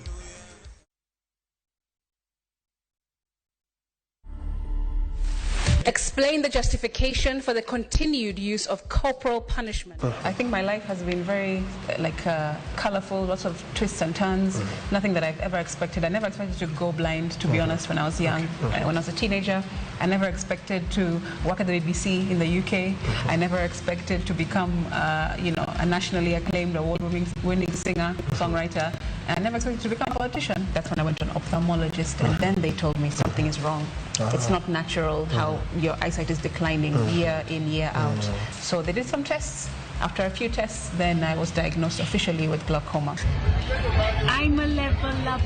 Explain the justification for the continued use of corporal punishment. I think my life has been very colorful, lots of twists and turns, nothing that I've ever expected. I never expected to go blind, to be honest, when I was young. When I was a teenager, I never expected to work at the BBC in the UK. I never expected to become, a nationally acclaimed award-winning singer, songwriter. And I never expected to become a politician. That's when I went to an ophthalmologist, and then they told me something is wrong. It's not natural how your eyesight is declining year in, year out. So they did some tests. After a few tests, then I was diagnosed officially with glaucoma. I'm a level up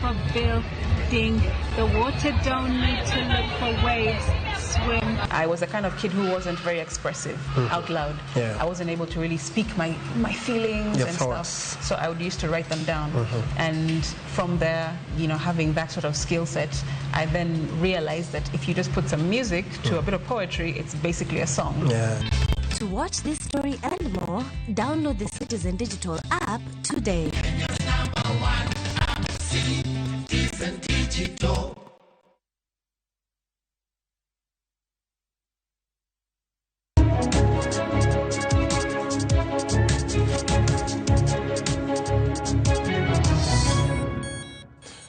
a building. The water don't need to look for waves. Swim. I was the kind of kid who wasn't very expressive out loud. Yeah. I wasn't able to really speak my feelings and stuff. So I would used to write them down. And from there, having that sort of skill set, I then realized that if you just put some music to a bit of poetry, it's basically a song. Yeah. To watch this story and more, download the Citizen Digital app today. Citizen Digital.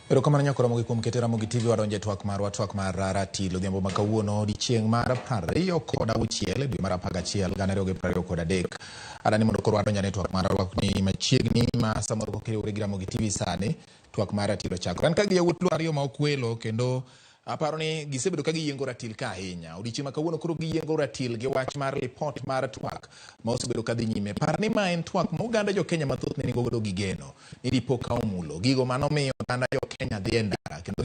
Erokamano nyakoro Ramogi kuom keto Ramogi TV wadonje twak mar Ratil odhiambo makawuono odiechieng' mar 26 dwe mar 11 2023. Adani mondo koro wadonja ne twak mar rwakni machiegni ma samoro kokiriwre gi Ramogi TV sani twak mar Ratil ochakore. An ka gi yawuot ariyo ma okwelo kendo aparo ni gisebedo ka giyiengo Ratil ka ahinya. Odiechieng' makawuono koro giyiengo Ratil gi wach mar report mar twak ma osebedo ka dhi nyime. Par ni ma en twak ma oganda jo Kenya mathoth ne nigo godo gigeno ni dipo ka omulo gigo manomiyo oganda jo Kenya dhi e ndara kendo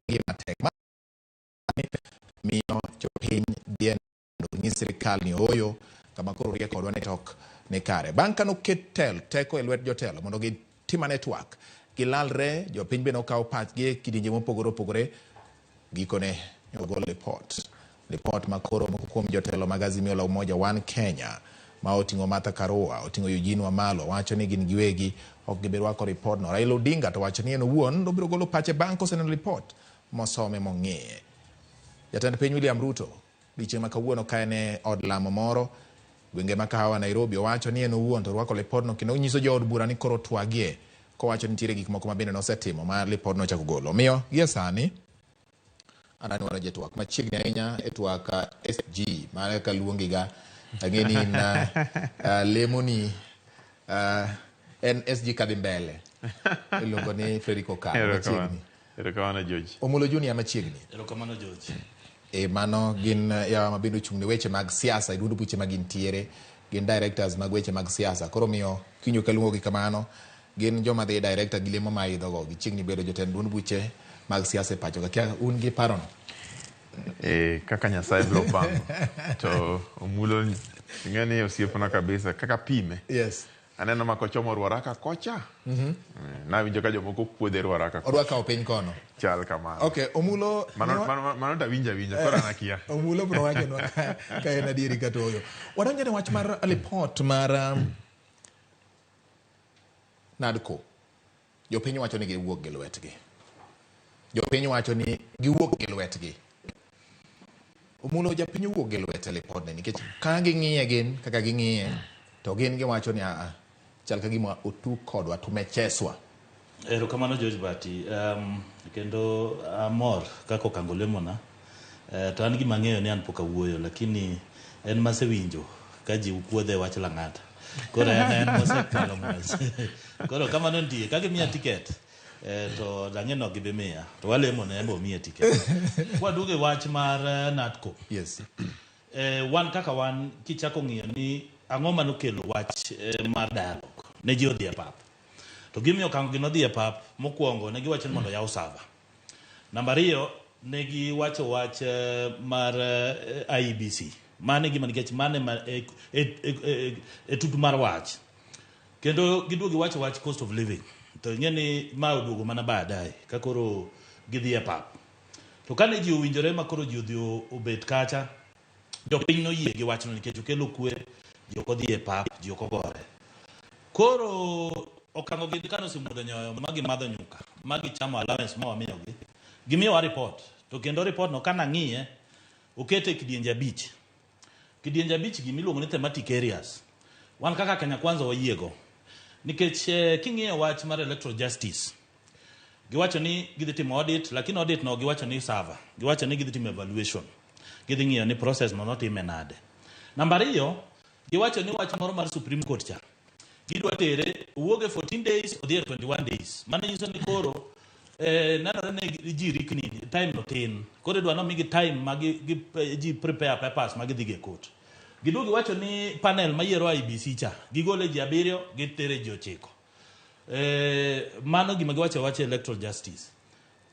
gima tek miyo jopiny dhi e ndara ni sirikal ni oyo kama koro rieko kodwa ne tok ne kare. Bang' ka noket teko e lwet jotelo mondo gitimane twak gilalre, jopiny bende okawo pachgi e kidienje mopogore opogore. Gikone ogolo report makoro moko kuom jotelo mag Azimio la Umoja One Kenya ma oting'o Martha Karua, oting'o Eugene Wamalwa, wacho ni gin giwegi ok gibi rwako report no. Raila Odinga to wacho ni en owuon obiro golo pache bang' koseneno report mosome mong'eye. Jatend piny William Ruto odiechieng' makawuono ka en e od lamo moro gwenge ma Kahawa Nairobi, owacho ni en owuon to rwako report no kendo onyiso jood bura ni koro twagie kowacho ni nitiere gik moko ma bende nosetimo ma report no chako golo. Miyo gie sani anani wanaje twak machiegni ahinya e twak SG mane ka luongi ga ngeni na lemoni en SG kadhi mbele iluongo ni Frederico Kano machiegni. Erokamano George. Omulo Junior machiegni. Erokamano George. Mano gin ya mabindo chung'ne weche mag siasa idundo buche magintiere gin directors mag weche mag siasa. Koro miyo kinyo kalungo gi kamano gin joma dhi director gi lemo ma idhogo gichiegni bedo jotend duond buche mag siasa pacho ka un gi parono kaka Nyasaye biro pango to omulo ng'eni osiepna kabisa kaka pime. Yes. Aneno ma kochomo rwaraka kocha. Na winjo ka jomoko puodhe rwaraka. Odwaka opiny kono. Chal kamano. Okay, omulo mano ta winja koro anakia. Omulo bro wacho no ka en adieri ka toyo. Wadonje ne wach mar report mar Nadco. Jopiny wacho ni giwuok gi lwetgi. jopiny wacho ni giwuok gi lwetgi. Omulo japiny wuok gi lwete lipodni nikech ka ging'iye gin kaka ging'iye to gin giwacho ni chal ka gima otu kodwa tumecheswa. Erokamano George Bati, kendo amor kaka okango lemona, to an gima ng'eyo ni an pok awuoyo, lakini en masewinjo ka ji ukuodhe wach Lang'ata. Koro en mosekalo mos. Koro kamano nitie, ka gimiya tiket, to dang'eno gibe miya, to walemo ne embo miya tiket. Waduge wach mar Natco. Yes. Wan kaka wan kichako ng'iyo ni ang'o manokelo wach mar dialogue ne ji odhi e pap. To gimiyo kango gino dhi e pap mokwongo ne giwacho ni mondo yaw server. Namba 2 ne giwacho wach mar IEBC. Mane gima nikech mane e tutu mar wach. Kendo giduogi wacho wach cost of living. To ng'eni ma oduogo mana baadaye ka koro gidhi e pap. To kane ji owinjore ma koro ji odhi obet kacha, jopiny noyie gi wachno nikech okelo kwe, ji ok odhi e pap, ji ok ogore. Koro okango gi kano simudo nyoyo magi madho nyuka, magi chamo allowance ma wamiyogi. Gimiyowa report, to kendo report no kana ng'iye okete kidienje 5. Kidienje 5 gimiluongo ni thematic areas. Wan kaka Kenya Kwanza wayiego. Nikech king'iyo wach mar electoral justice, giwacho ni gidhi timo audit, lakini audit no giwacho ni server. Giwacho ni gidhi timo evaluation. Gidhi ng'iyo ni process no notime nade. Namba 2, giwacho ni wach moro mar Supreme Court cha. Gidwa tere uoge 14 days odhi 21 days. Mano nyiso ni koro nanore ne ji rikni time no tin. Koro dwa no migi time magi ji prepare papers magi dhi ge court. Giduogi wacho ni panel mayiero IBC cha gigole ji 7 gitere ji 9. Mano gima giwacho wache electoral justice.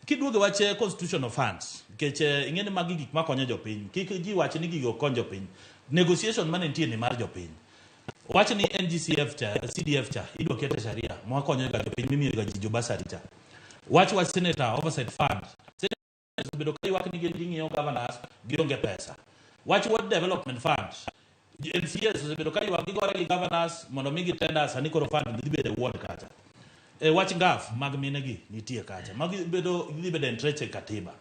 Kiduogi wache constitutional funds kech ing'eni magi gik makonyo jopiny. Kik ji wacho ni gigo konyo jopiny. Negotiation mane nitie ni mar jopiny. Wacho ni NGCF cha, CDF cha, idwa kete sharia, mwakonyo ga jopiny mimiyo ga ji jobasari cha. Wacho Senator Oversight Fund. Senator bedo ka ywak ni ging'iyo governors gionge pesa. Wacho World Development Fund. NCS bedo ka ywak gigore gi governors mondo migi tenders ani koro fund dhi bedo award kacha. Wach ngaf mag minegi nitie kacha. Magi bedo dhi bedo entreche katiba.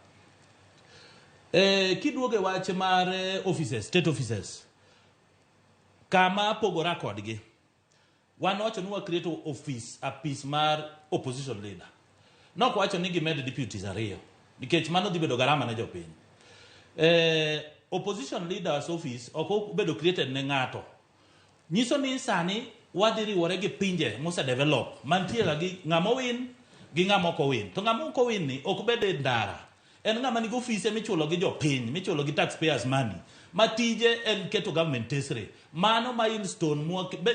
Kiduoge wach mar offices, state offices. Kama pogora kodgi. Wan wacho ni wa create office, a piece mar opposition leader. Nok wacho ni gimed deputies 2. Nikech mano dhi bedo garama ne jopiny. Opposition leaders office ok bedo created ne ng'ato. Nyiso ni sani wadhi riwore gi pinje mose develop. Mantiere gi ng'amo win gi ng'amo ko win. To ng'amo ko win ni ok bede ndara. En ng'ama nigi office michulo gi jopiny, michulo gi taxpayers money. Matije en keto government tesre. Mano milestone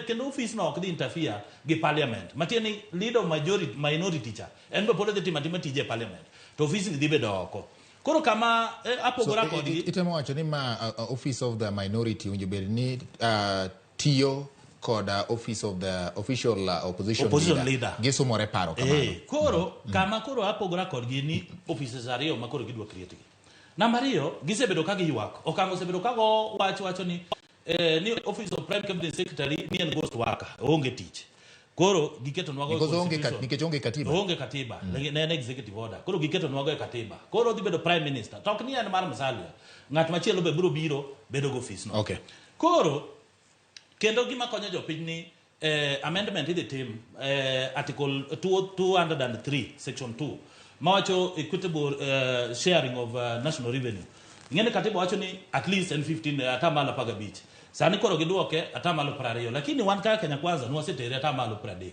kendo office no ok dhi interfere gi parliament. Matieni leader majority minority cha. En be polo dhi timo tije parliament. To office ni dhi bedo oko. Koro kama apogora kodgi itemo wacho ni ma office of the minority unje bed ni tiyo kod office of the official opposition leader. Gisumore paro kamano. Koro kama koro apogora kodgi ni offices 2 ma koro gidwa create gi. Namba 2 gisebedo ka giywak. Okango sebedo ka go wacho ni ni office of prime cabinet secretary ni en ghost worker, onge tich. Koro giketo nwago nikech onge katiba. Onge katiba. Ne executive order. Koro giketo nwago e katiba. Koro dhi bedo prime minister. Tok ni en mar Musalia. Ng'at machielo be biro bedo go office no. Okay. Koro kendo gima konyo jopiny ni amendment idhi tim article 203 section 2 mawacho equitable sharing of national revenue. Ng'ene katiba wacho ni at least 15 atamalo 15. Sani koro giduoke atamalo 20, lakini wan kaka Kenya Kwanza nwasetere atamalo 30.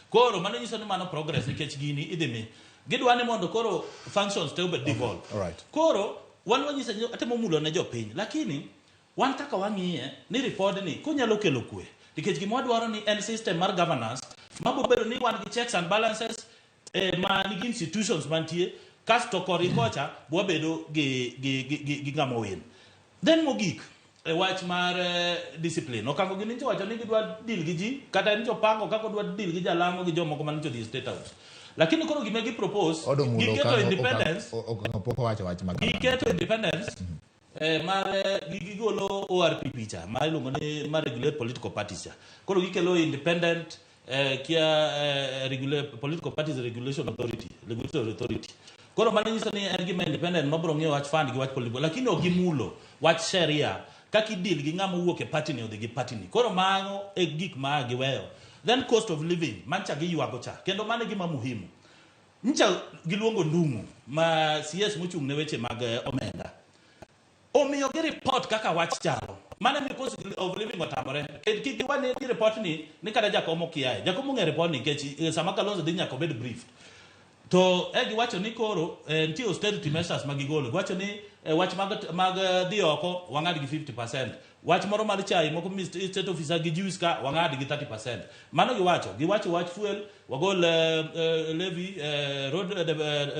Koro mano nyiso ni mano progress nikech gini idhimi. Gidwa ni mondo koro functions te obed devolve. Alright. Koro wan wanyisa atemo mulo ne jopiny, lakini wan kaka wang'iye ni report ni kunyalo kelo kwe. Nikech gima wadwaro ni en system mar governance mabo bedo ni wan gi checks and balances ma nigi institutions mantie kasto korikocha bwa bedo gi ng'amo win. Then mogik wach mar discipline. Okango gini ncho wacho ni gidwa deal gi ji kata ncho pango kako dwa deal gi jalamo gi jomoko man ncho di state house. Lakini koro gime gi propose giketo independence. Opoko wacho wach mag. Giketo independence mar gigolo ORP picha ma iluongo ni mar regulate political parties cha. Koro gikelo independent regulate political parties regulatory authority. Koro mano nyiso ni en gima independent mabro ng'eyo wach fund gi wach political, lakini ok gimulo wach sheria kaka idil gi ng'ama wuok e party ni odhi gi party ni. Koro mano e gik ma giweyo. Then cost of living mancha gi ywago cha, kendo mano e gima muhimu. Ncha giluongo Ndung'u ma CS mochung' ne weche mag omenda. Omiyo gi report kaka wach chalo. Mano mi cost of living otamore. Kiki wane di report ni kada jakomo kiaye. Jakomo ng'e report ni kechi sama Kalonzo dhi nyaka obed briefed. To giwacho ni koro nitie austerity measures magigolo. Giwacho ni wach mag dhi oko wang'ad gi 50%. Wach moro mar chai moko state officer gi juice ka wang'ad gi 30%. Mano giwacho wach fuel wagol levy road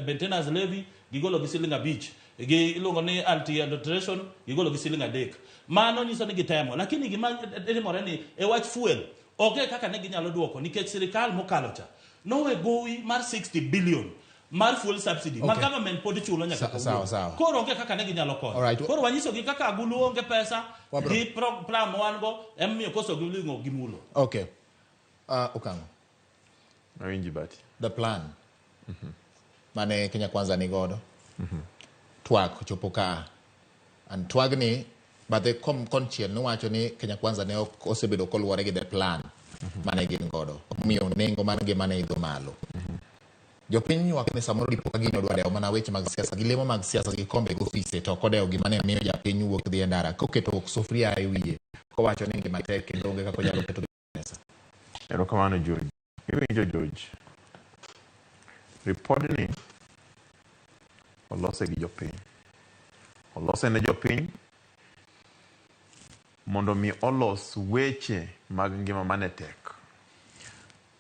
maintenance levy gigolo gi siling abich. Gi iluongo ni anti adulteration gigolo gi siling 3. Mano nyiso ni gitemo, lakini gima timore ni e wach fuel okay kaka ne ginyalo duoko nikech sirikal mokalo cha nowe gowi mar 60 billion mar fuel subsidy ma government pod chulo nyaka koro onge kaka ne ginyalo konyo. Koro wanyiso gi kaka agulu onge pesa gi plan wan go emiyo koso gilingo gimulo. Okay. Okango. Awinji bati. The plan. Mane Kenya Kwanza ni godo. Twak chopo ka. And twag ni but the conchiel no wacho ni Kenya Kwanza ne osebedo koluwore gi the plan. Mane gin godo. Miyo nengo man gi mane idho malo. Jopiny ywak ni samoro dipo ka gini odwa dewo mana weche mag siasa gi lemo mag siasa gi kombe gi ofise to kodewo gima ne miyo japiny wuok dhi e ndara koketo sufria e wiye kowacho ni ngima tek kendo onge kaka onyalo keto pesa. Erokamano George. Iwinjo George. Report ni olose gi jopiny. Olose ne jopiny mondo mi olos weche mag ngima mane tek.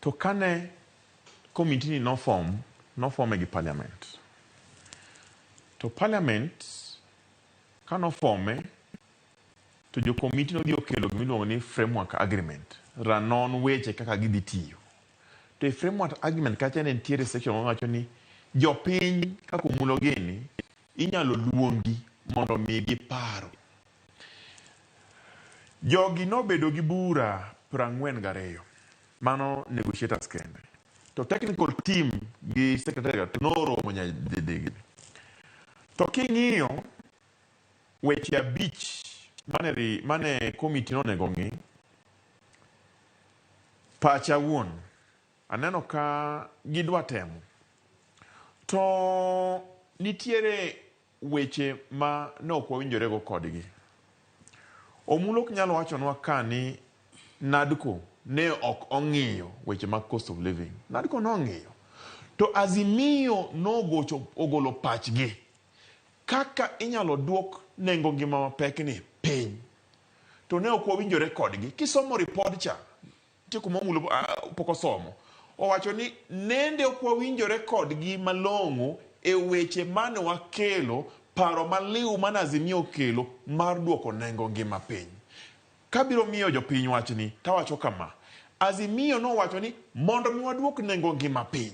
To kane committee ni no form gi parliament. To parliament kano forme to jo committee no dio kelo gimiluongo ni framework agreement. Ranon weche kaka gidhi tiyo. To e framework agreement kacha ne ntiere section wacho ni jopiny kaka omulo gini inyalo luongi mondo mi gi paro. Jogi nobedo gi bura 42. Mano negotiators kende. To technical team gi secretariat noromo nyadidegni. To king'iyo weche abich mane committee nonego ng'i pacha wuon aneno ka gidwa temo. To nitiere weche ma ne ok wawinjore go kodgi. Omulo ok nyalo wachonwa ka ni NADCO ne ok ong'iyo weche mag cost of living. NADCO nong'iyo. To Azimio ogolo pachgi kaka inyalo duok nengo ngima mapek ni piny. To ne ok wawinjore kodgi. Kisomo report cha tieko momulo poko somo. Owacho ni nende ok wawinjore kodgi malong'o e weche mane wakelo paro maliw mana Azimio kelo mar duoko nengo ngima piny. Kabiro miyo jopiny wach ni tawacho kama. Azimio no wacho ni mondo mi waduok nengo ngima piny.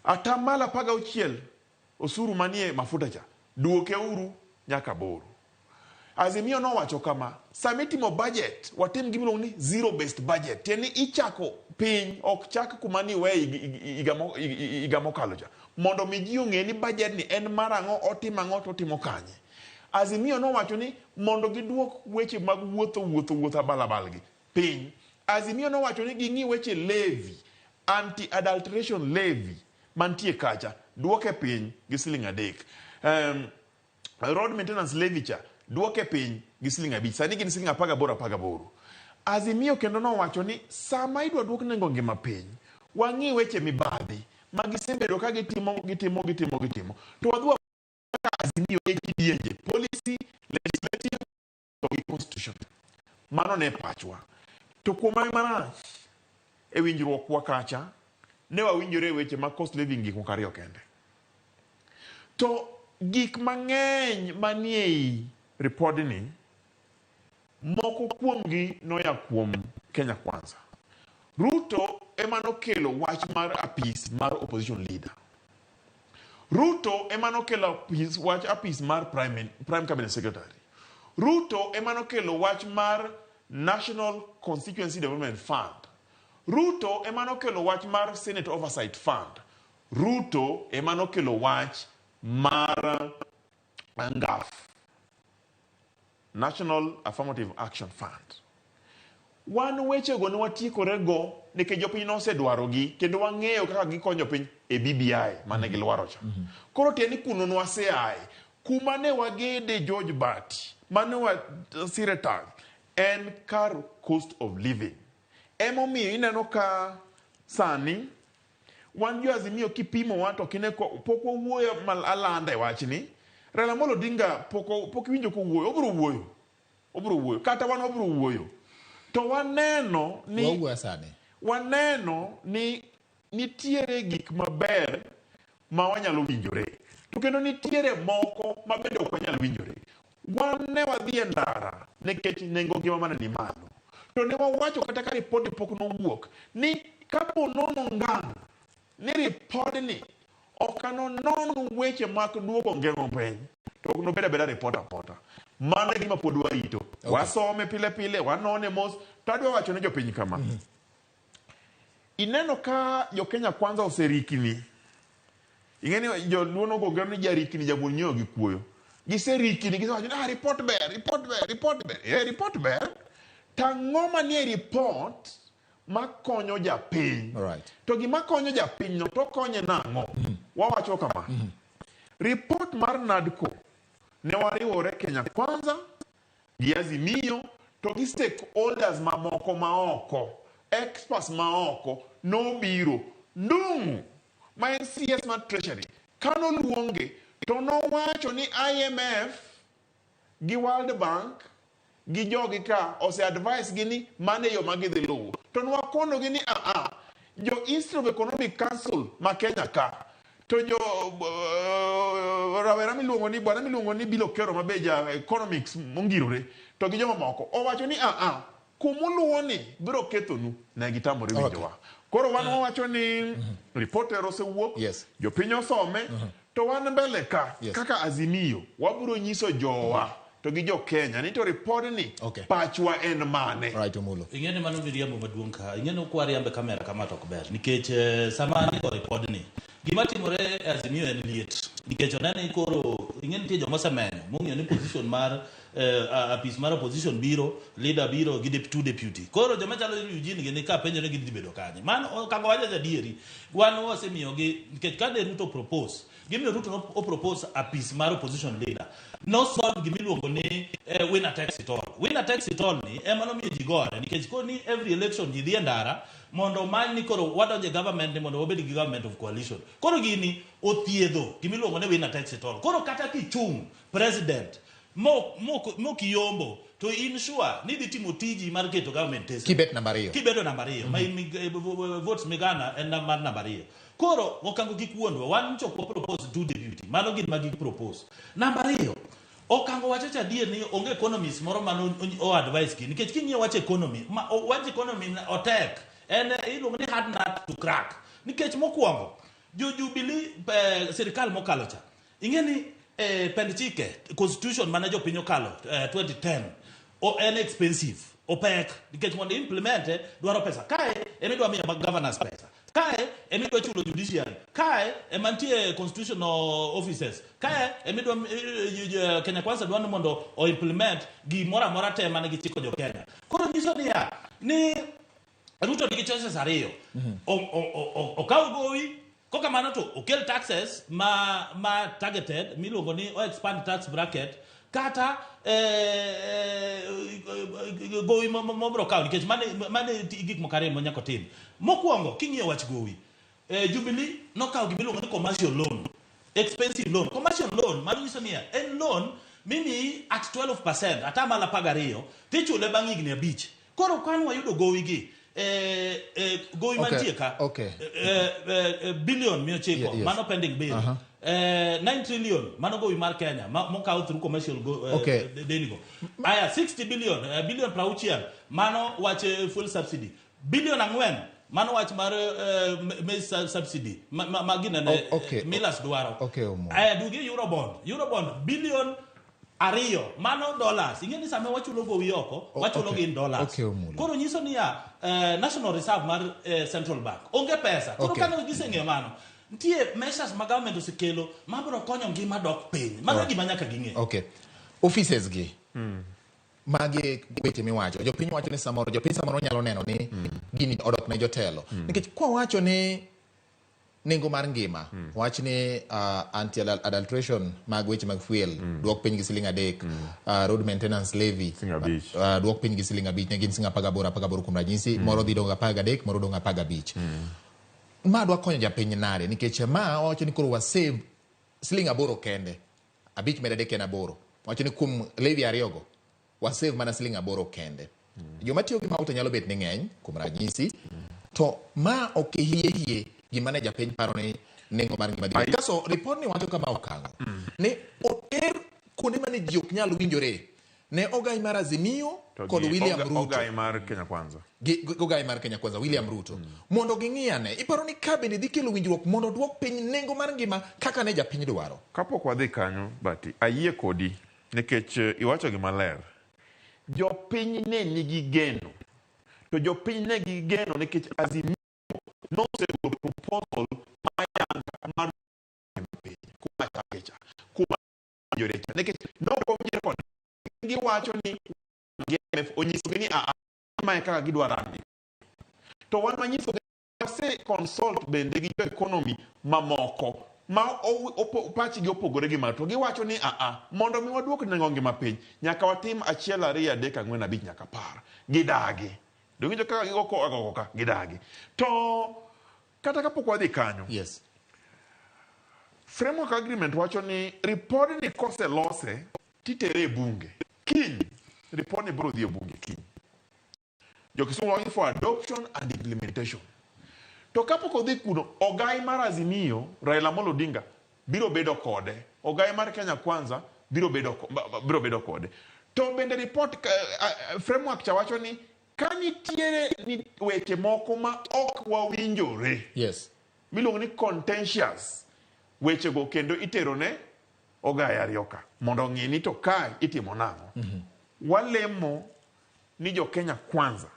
Atamala 16 osuru manie mafuta cha duoke uru nyaka 8. Azimio no wacho kama samitimo budget watim gimiluongo ni zero based budget. Yani ichako piny ok chak kuma ni we iga mokalo cha. Mondo mi ji ong'e ni budget ni en marang'o otimo ang'o to timo kanye. Azimio no wacho ni mondo giduok weche mag wuotho abalabalgi piny. Azimio no wacho ni ging'i weche levy, anti adulteration levy mantie kacha duoke piny gi siling 3. Road maintenance levy cha duoke piny gi siling 5. Sani gin siling 18. Azimio kendo no wacho ni sama idwa duok nengo ngima piny wang'i weche mibadhi magisebedo ka gitimo to wadwa Azimio e kidienje policy, legislative to constitution. Mano ne pachwa. To kuom marach e winjruok wakacha ne wawinjore weche mag cost living gik moko ariyo kende. To gik mang'eny manie report ni moko kuomgi noya kuom Kenya Kwanza. Ruto emano kelo wach mar apis mar opposition leader. Ruto emano kelo wach apis mar prime cabinet secretary. Ruto emano kelo wach mar National Constituency Development Fund. Ruto emano kelo wach mar Senate Oversight Fund. Ruto emano kelo wach mar NGAF, National Affirmative Action Fund. Wan weche go ne watiekore go nikech jopiny nosedwarogi kendo wang'eyo kaka gikonyo piny e BBI mane gilwaro cha. Koro tieni kuno nwaseae kuma ne wagede George Bati mane wasire tang en kar cost of living. Emomiyo ineno ka sani wan jo Azimio kipimo wato kine pok owuoyo mal alanda e wachni. Raila Amolo Odinga pok winjo ko wuoyo, obro wuoyo kata wan obro wuoyo. To waneno ni nitiere gik maber ma wanyalo winjore. To kendo nitiere moko ma bende ok wanyalo winjore. Wan ne wadhi e ndara nikech nengo ngima mane ni malo. To ne wawacho kata ka ripodi pok nowuok ni kapo nono ngang ni ripodni ok anonon weche mag duoko ngeng'o piny to ok nobed abeda ripot apota. Mano e gima pod warito. Wasome pile pile, wanone mos, to adwa wacho ne jopiny kama. Ineno ka jo Kenya Kwanza oserikni. Ing'eni joluo nogongero ni jarikni jabul nyiewo gi kuoyo. Giserikni, gisewacho ni report ber. Report ber. Tang'o manie report makonyo japiny. To gima konyo japiny no to konye nang'o? Wawacho kama. Report mar NADCO ne wariwore Kenya Kwanza gi Azimio to gi stakeholders mamoko maoko, experts maoko nobiro ndung' ma en CS mar Treasury kano luonge to nowacho ni IMF gi World Bank gi jogi ka ose advise gi ni mane yo magidhi luwo. To nwakono gi ni jo Institute of Economic Council ma Kenya ka to jo rawera miluongo ni bwana miluongo ni Bilo Kero mabeja economics mongirore to gi joma moko owacho ni kumuluwo ni biro kethonu ne gitamore winjowa. Koro wan wawacho ni reporter osewuok, jopiny osome, to wan mbele ka kaka Azimio wabiro nyiso jowa to gi jo Kenya ni to report ni pachwa en mane. Ing'eni mano miriambo maduong' ka. Ing'eni kwariambe kamera kama to ok ber nikech samani ko report ni gima timore Azimio en liet nikech onene koro ing'eni tie joma semenyo mong'eyo ni position mar apis mar opposition biro, leader biro gi deputy. Koro joma chalo Eugene gini ka penjore gidhi bedo kanye. Mano kango wacha jadieri. Wan wasemiyo gi nikech kane Ruto propose gimiyo Ruto no propose apis mar opposition leader. No solve gimiluongo ni winner takes it all. Winner takes it all ni ema nomiyo ji gore nikech koro ni every election ji dhi e ndara mondo many ni koro wadonje government ni mondo wabed gi government of coalition. Koro gini othiedho gimiluongo ni winner takes it all. Koro kata kichung president mo kiyombo to in sure ni dhi timo tiji mar keto government test. Kibet namba 2. Kibedo namba 2. Ma votes migana en mar namba 2. Koro okango gikuondwa wan chokwa propose 2 deputy. Mano gin magi propose. Namba 2. Okango wachacha die ni onge economist moro mano o advice ki nikech king'iyo wach economy wach economy otek en iluongo ni hard nut to crack nikech mokwongo Jubilee serikal mokalo cha ing'eni pend chike constitution mane jopiny okalo 2010 en expensive opek nikech mondo implement dwaro pesa kae emidwa miyo governors pesa kae emidwa chulo judiciary kae emantie constitutional offices kae emidwa Kenya Kwanza dwano mondo o implement gimoro amora te mane gichiko jo Kenya. Koro nyiso ni Ruto nigi choices ariyo. Okaw gowi koka mano to okel taxes ma targeted miluongo ni o expand tax bracket kata gowi mobro kaw nikech mane gik mokare mo nyako tim. Mokwongo king'iyo wach gowi Jubilee nokaw gimiluongo ni commercial loan, expensive loan. Commercial loan mano nyiso ni en loan mimi at 12% atamala 12 tichule bang' higni 5. Koro kan wayudo gowi gi gowi mantie ka billion miochiko mano pending bill 9 trillion mano gowi mar Kenya mokaw through commercial denigo aya 60 billion prauchiel mano wach full subsidy billion 4 mano wach mar maize subsidy magina ne Millers dwaro aya dugi eurobond billion 2 mano dollars ingeni same wachulo gowi oko wachulo gi in dollars koro nyiso ni National Reserve mar Central Bank onge pesa koro kana giseng'eyo mano Ntie measures ma government osekelo ma biro konyo ngima dok piny. Mano gima nyaka ging'e. Okay. Offices gi. Magi weche miwacho. Jopiny wacho ni samoro, jopiny samoro nyalo neno ni gini odok ne jotelo. Nikech kwa wacho ni nengo mar ngima, wach ni anti-adulteration mag weche mag fuel, duok piny gi siling 3, road maintenance levy, duok piny gi siling 5, ne gin siling 18 kuom ranyisi, moro dhi dong 13, moro dong 15. Ma dwa konyo japiny nade, nikech ma wacho ni koro wa save siling 8 kende, 5 med adek en 8. Wacho ni kuom levy 2 go, wa save mana siling 8 kende. Joma tiyo gi mauta nyalo bet ni ng'eny kuom ranyisi, to ma ok hie gima ne japiny paro ni nengo mar ngima dhi. Kaso report ni wacho kama okang'o. Ne oter kuonde mane ji ok nyal winjore. Ne ogai mar Azimio kod William Ruto. Ogai mar Kenya Kwanza. Ogai mar Kenya Kwanza, William Ruto. Mondo ging'iyane. Iparo ni ka bende dhi kelo winjruok mondo duok piny nengo mar ngima kaka ne japiny dwaro. Kapok wadhi kanyo, Bati, ayie kodi nikech iwacho gima ler. Jopiny ne nigi geno. To jopiny ne nigi geno nikech Azimio no se go proposal mar kuma takecha kuma yorecha nekech no komnyere kod giwacho ni GMF onyiso ni ma kaka gidwarani to wan manyiso se consult bende gi economy mamoko ma pachi gi opogore gi mato giwacho ni mondo mi waduok nengo ngima piny nyaka watim 1 2 3 4 5 nyaka 10 gidagi donginjo kaka gigo ka gidagi to kata kapok wadhi kanyo. Yes. Framework agreement wacho ni report ni kose lose titere bunge. Kiny report ni bro dhi bunge kiny. Jokisumu wangi for adoption and implementation. To kapok odhi kuno ogai mar Azimio Raila Amolo Odinga biro bedo kode. Ogai mar Kenya Kwanza biro bedo kode. To bende report framework cha wacho ni kanitiere ni weche moko ma ok wawinjore. Yes. Miluongo ni contentious weche go kendo itero ne ogai arioka mondo ng'e ni to kai itimo nang'o. Walemo ni jo Kenya Kwanza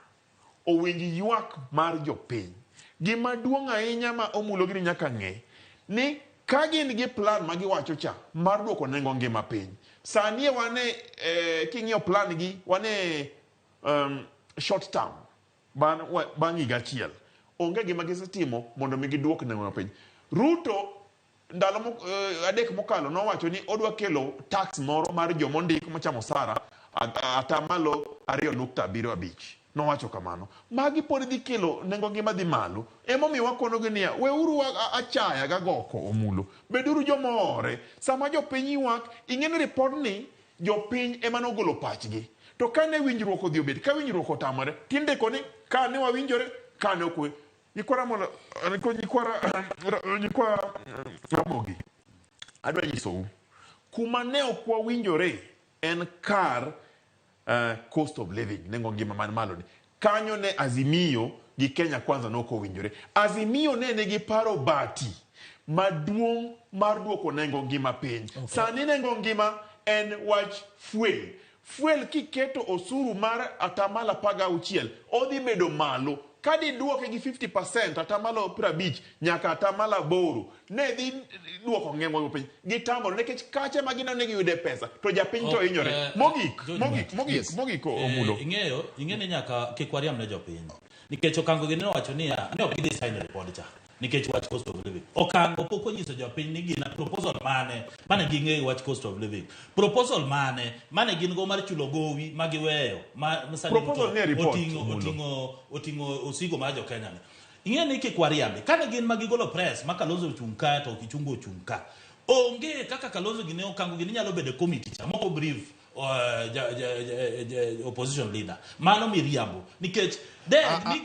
owinji ywak mar jopiny. Gima duong' ahinya ma omulo gi nyaka ng'e ni ka gin gi plan ma giwacho cha mar duoko nengo ngima piny. Sani wane king'iyo plan gi wane short term bang' higa achiel onge gima gisetimo mondo mi giduok nengo piny. Ruto ndalo 3 mokalo nowacho ni odwa kelo tax moro mar jomondik machamo sara atamalo 2.75 nowacho kamano. Magi pod dhi kelo nengo ngima dhi malo. Emomiyo wakono gi niya weuru achaya gagoko omulo beduru jomore sama jopiny ywak ing'eni report ni jopiny ema nogolo pachgi. To kane winjruok odhi obed ka winjruok otamore tindiko ni kane wawinjore kane okwe Nikwara Ramogi adwa nyisou kuma ne ok wawinjore en kar cost of living nengo ngima man malo ni kanyo ne Azimio gi Kenya Kwanza no ko winjore. Azimio ne nigi paro bati maduong' mar duoko nengo ngima piny. Sani nengo ngima en wach fuel kiketo osuru mar atamala 16 odhi bedo malo kadi duoke gi 50% atamalo 50 nyaka atamala 8 ne dhi duoko ng'emo piny gitamoro nekech kache magina ne giyude pesa to japiny to hinyore mogik omulo ing'eni nyaka kikwariam ne jopiny nikech okango gi ne wacho ni ne ok gidhi sign report cha nikech wach cost of living okango pok onyiso jopiny ni gina proposal mane ging'e wach cost of living proposal mane gin go mar chulo gowi magiweyo oting'o osigo mar jo Kenya ing'eni kikwariambe kane gin magigolo press ma Kalonzo ochung' ka to Kichungu ochung' ka onge kaka Kalonzo gine okango gini nyalo bedo committee cha moko brief opposition leader mano miriambo nikech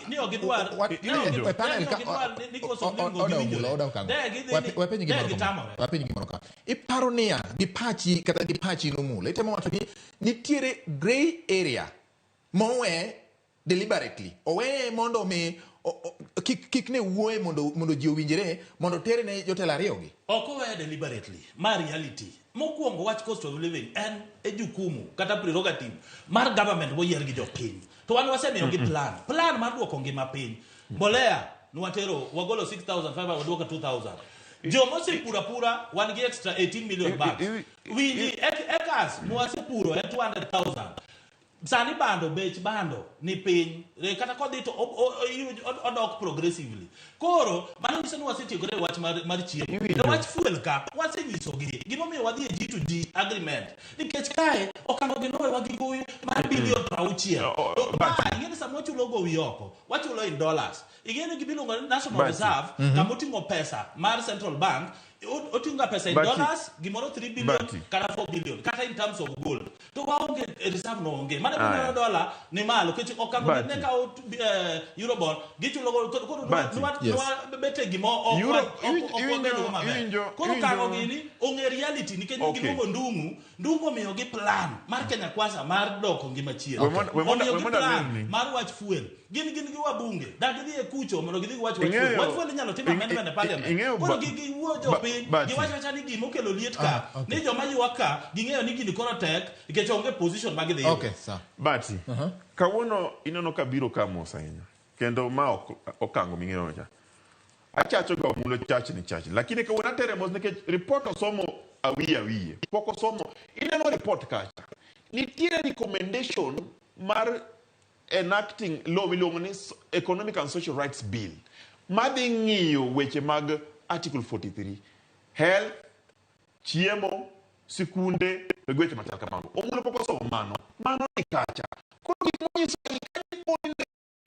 ni ogidwar iparo niya gipachi kata gipachi nomulo itemo wacho ni nitiere gray area mowe deliberately owe mondo mi kik ne wuoye mondo ji owinjre mondo tere ne jotelo ariyogi ok owe deliberately ma reality mokwongo wach cost of living en jukumu kata prerogative mar government moyier gi jopiny to wan wasemiyo gi plan mar duoko ngima piny mbolea nwatero wagolo 6,500 waduoka 2,000 Jomose pura wan gi extra 18 million bucks. We ekas mwase puro 200,000. Sani bando bech bando ni piny kata kodhi to odok progressively. Koro mano nyiso ni wasetiyo kode wach mar chiemo. To wach fuel ka wasenyisogi gimomiyo wadhi e G2G agreement nikech kae okano ginowe wagi goyo mar bilion 60. To ing'eni sama wachulo gowi oko wachulo in dollars. Ing'eni gibiluongo ni National Reserve kama oting'o pesa mar Central Bank otinga pesa in dollars gimoro 3 billion kata 4 billion kata in terms of gold to waonge reserve no onge mane kuna dollar ni malo kech okango ne ka eurobond gichulo koro bete gimo koro kango gini onge reality nikech gimo ndungu miyo gi plan mar Kenya Kwanza mar doko ngima chiero plan mar wach fuel gin gi wabunge dagi e kucho mondo gidhi wach fuel nyalo timo amendment e parliament koro gi wuojo giwacho ni gimo kelo liet ka ni joma yuaka ging'eyo ni gini koro tek nikech onge position mag dhi. Okay, sir. Bati. Kawuono ineno ka biro ka ahinya. Kendo ma okango ming'eyo cha. Achacho ga mulo chach ni chach. Lakini kawuono atere mos nikech report osomo awiye. Poko somo ineno report kacha. Nitiere recommendation mar enacting law miluongo ni Economic and Social Rights Bill. Madhi ng'iyo weche mag Article 43. Health, chiemo, sikunde, weche machal kamago. Omulo poko somo mano ni kacha. Koro gimoyiso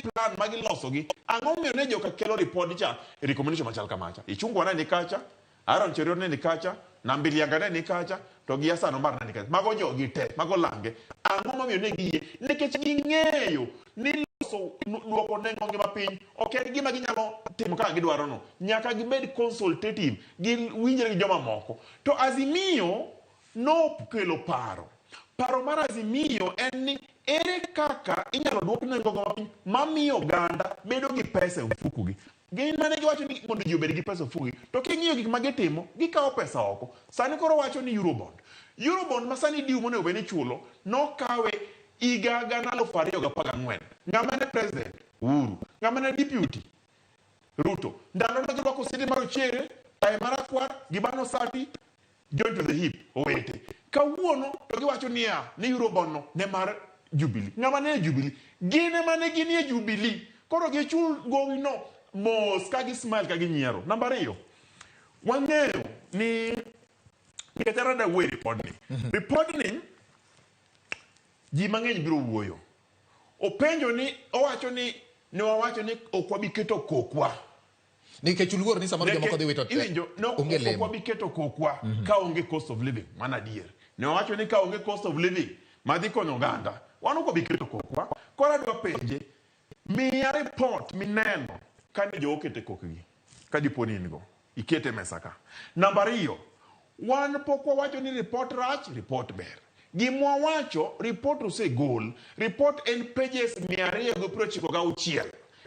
plan magi losogi, ang'o miyo ne joka kelo report cha recommendation machal kamacha. Ichungwa na ni kacha, Aaron Cherio ne ni kacha, Nambilianga ne ni kacha, to gi Hassan Omar ne ni kacha. Mago jogi te, mago lange. Ang'o miyo ne giye, nikech ging'eyo ni so luoko nengo ngima piny ok gima ginyalo timo ka gidwaro no nyaka gibed consultative winjre gi joma moko to Azimio no kelo paro mar Azimio en ni ere kaka inyalo duok nengo ngima piny mamiyo ganda bedo gi pesa e mfuko gi gin mane giwacho ni mondo ji obed gi pesa e mfuko gi to king'iyo gik ma gitimo gikawo pesa oko sani koro wacho ni Eurobond ma sani diu monego bed ni chulo no kawe iga gana 2014 ng'ama ne president Uhuru ng'ama ne deputy Ruto ndalo ne gidwako sidi mar ochere tae marakwar gibano sati join to the hip owete kawuono to giwacho niya ni Eurobond no ne mar Jubilee ng'ama ne Jubilee gine mane gini e Jubilee koro gichul gowi no mos ka gi smile ka gi nyiero namba 2 wang'eyo ni nikechara da we report ni ji mang'eny biro wuoyo openjo ni owacho ni ne wawacho ni okwabi keto kokwa nikech luor ni samoro jomoko dhi wito okwabi keto kokwa ka onge cost of living mana dier ne wawacho ni ka onge cost of living madhi konyo oganda wan okwabi keto kokwa kora dwa penje miya report mineno kane jo okete kokgi ka diponi ingo ikete mesa ka namba 2 wan pokwa wacho ni report rach report ber gimwa wacho report osegol report en pages 296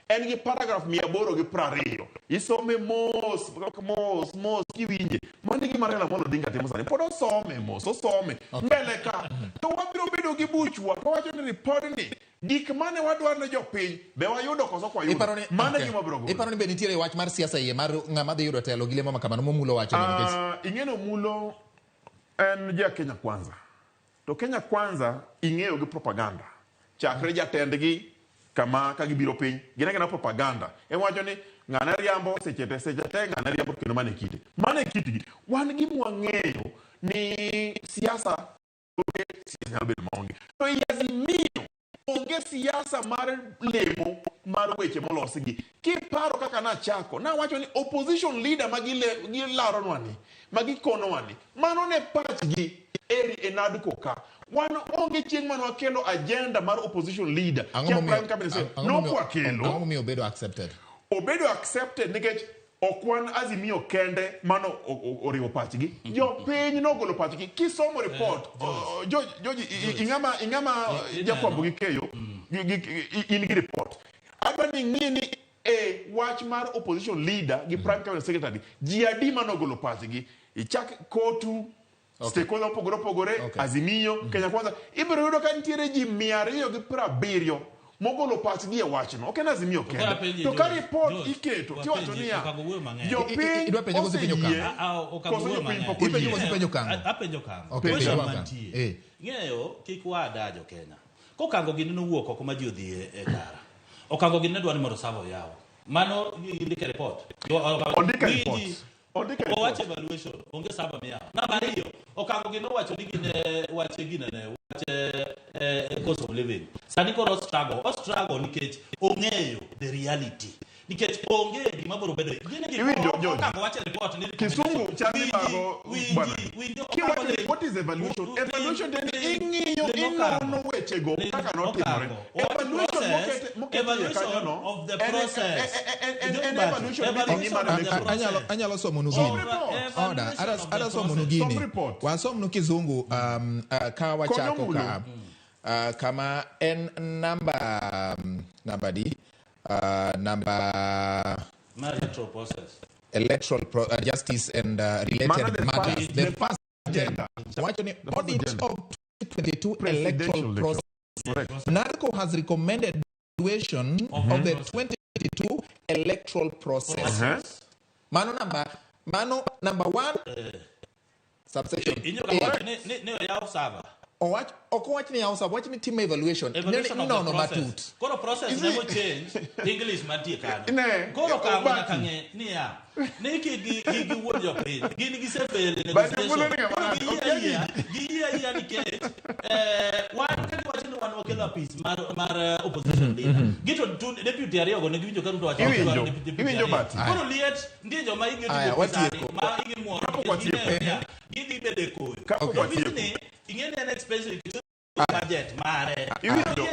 en gi paragraph 820 isome mos kiwinje mandi gi Marela Molo Odinga timo sani pod osome mos osome mbele ka to wabiro bedo gi buchwa to wacho ni report ni gik mane wadwar ne jopiny be wayudo koso kwa yudo mane gima biro go iparo ni be nitiere wach mar siasa yie mar ng'ama dhi yudo telo gi lemo makamano momulo wacho ni ing'eno mulo en ja Kenya Kwanza to Kenya Kwanza ing'eyo gi propaganda chakre jatendgi kama ka gibiro piny gina propaganda wacho ni ng'ana riambo seche te ng'ana riambo kendo mane kitgi wan gi mwang'eyo ni siasa nyalo bedo maonge to Azimio onge siasa mar lemo mar weche molosi gi kiparo kaka nachako nawacho ni opposition leader magilaronwani magikonowani mano ne pachgi eri enadko ka wan onge chieng' mano wakelo agenda mar opposition leader no kwa kelo ang'o obedo accepted nikech okwan Azimio kende mano oriwo pachgi jopiny nogolo pachgi kisomo report ing'ama jafwambo gi keyo in gi report adwa ni ng'i ni wach mar opposition leader gi prime cabinet secretary ji adi manogolo pachgi ichak kotu stakeholder opogore Azimio Kenya Kwanza ibiro yudo ka nitiere ji 270 mogolo pachgi e wachno ok en azimio kende to ka report iketo tiwacho niya jopiny idwa penjo koso penjo apenjo kango ng'eyo kik wadajo Kenya kokango gini nowuok oko ma ji odhi e kara okango gini ne dwa ni mondo savo yaw mano indike report owacho evaluation onge saba miyaw namba ariyo okango gini owacho ni gine wache gine ne wache cost of living sani koro struggle nikech ong'eyo the reality nikech onge gima biro bedo okango wacho report ni Kisungu chani bago what is evaluation then ing'iyo inono wechego kaka notimore evaluation of the process anyalo somo nu gini ada somo nu gini wasom nu kizungu ka wachako ka kama en number di number electoral justice and related matters. The first agenda. Audit of 2022 electoral process. NARCO has recommended evaluation of the 2022 electoral process. Mano number 1 subsection watch ni also watch ni team evaluation no batut koro process never change English mantie kan koro ka kange ni ya ne ki wuod jo piny gini gisefeli negotiation gi ke wan ka wacho ni wan wakelo peace mar opposition leader gito deputy ariyo go ne giwinjo ka ruto wacho iwinjo bat koro liet ndie jo ma igi ma igi muoro gidi bede koyo ni ingene an expensive budget mare iwinjo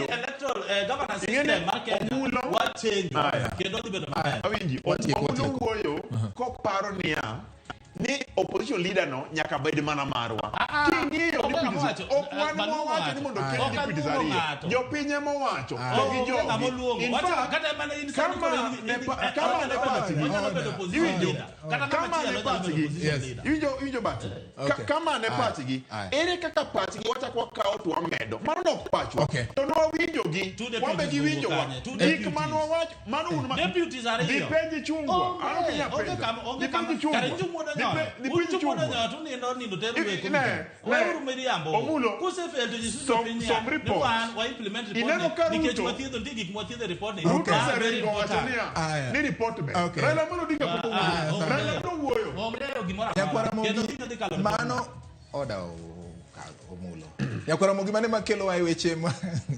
electoral governance system market what change kendo dibedo mare awinji omulo wuoyo koparo niya ni opposition leader no nyaka bed mana marwa king'iyo ni wacho ni mondo kel deputy ariyo jopinye mowacho to gi jogi kata mana in kama ne pachgi kama ne pachgi ere kaka pachgi wachako kawo to wamedo mano nok pachwa to nwawinjogi wabe giwinjowa gik manowacho mano un deputies ariyo dipenji chungwa dipenji chungwa Ramogi mane makelo wa weche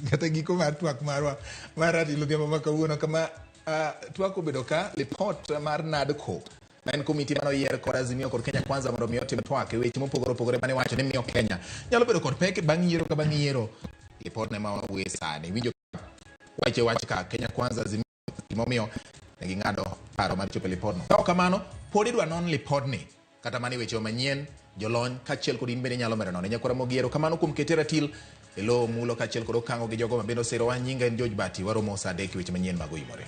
kata giko mar twak marwa mar ratilo dhiambo ma kawuono kama twak obedo ka report mar NADCO en komiti mano yier kod Azimio kod Kenya Kwanza mondo miyo tim twak e weche mopogore opogore mane wacho ni miyo Kenya nyalo bedo kod pek bang' yiero ka bang' yiero report ne ma wuoye sani winjo wache wach ka Kenya Kwanza Azimio momiyo ne ging'ado paro mar chopo report no ka kamano pod idwa non report ni kata mani weche manyien jolony kachiel kod in bende nyalo medo nono nyakwara mogiero kamano kuom kete ratil elo mulo kachiel kod okango gi jogo mabendo sero wa nyinga en George Bati waromo saa 3 weche manyien mag Oyimore.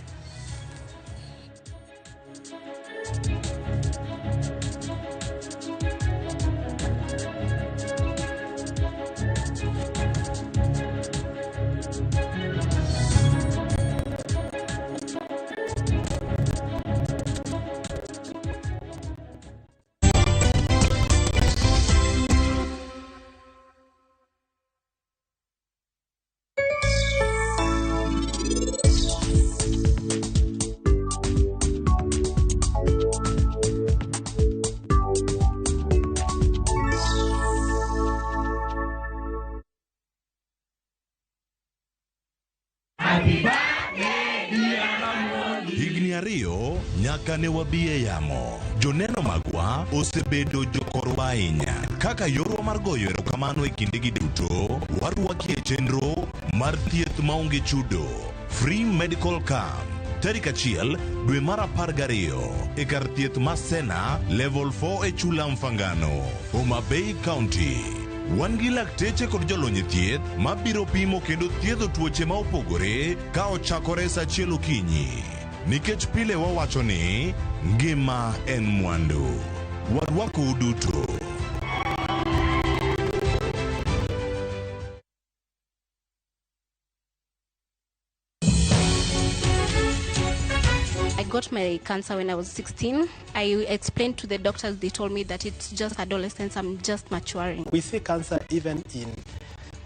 Higni ariyo nyaka ne wabie yamo. Joneno magwa osebedo jokorwa ahinya. Kaka yorwa mar goyo erokamano e kindegi duto, warwakie chenro mar thieth maonge chudo. Free Medical Camp. Tarik 1 dwe mar 12 e kar thieth ma Sena Level 4 e Chula Mfangano, Homa Bay County. Wan gi lakteche kod jolony thieth mabiro pimo kendo thiedho tuoche ma opogore ka ochakore saa 1 okinyi. Nikech pile wawacho ni ngima en mwandu. Warwako uduto. got my cancer when I was 16. I explained to the doctors, they told me that it's just adolescence, I'm just maturing. We see cancer even in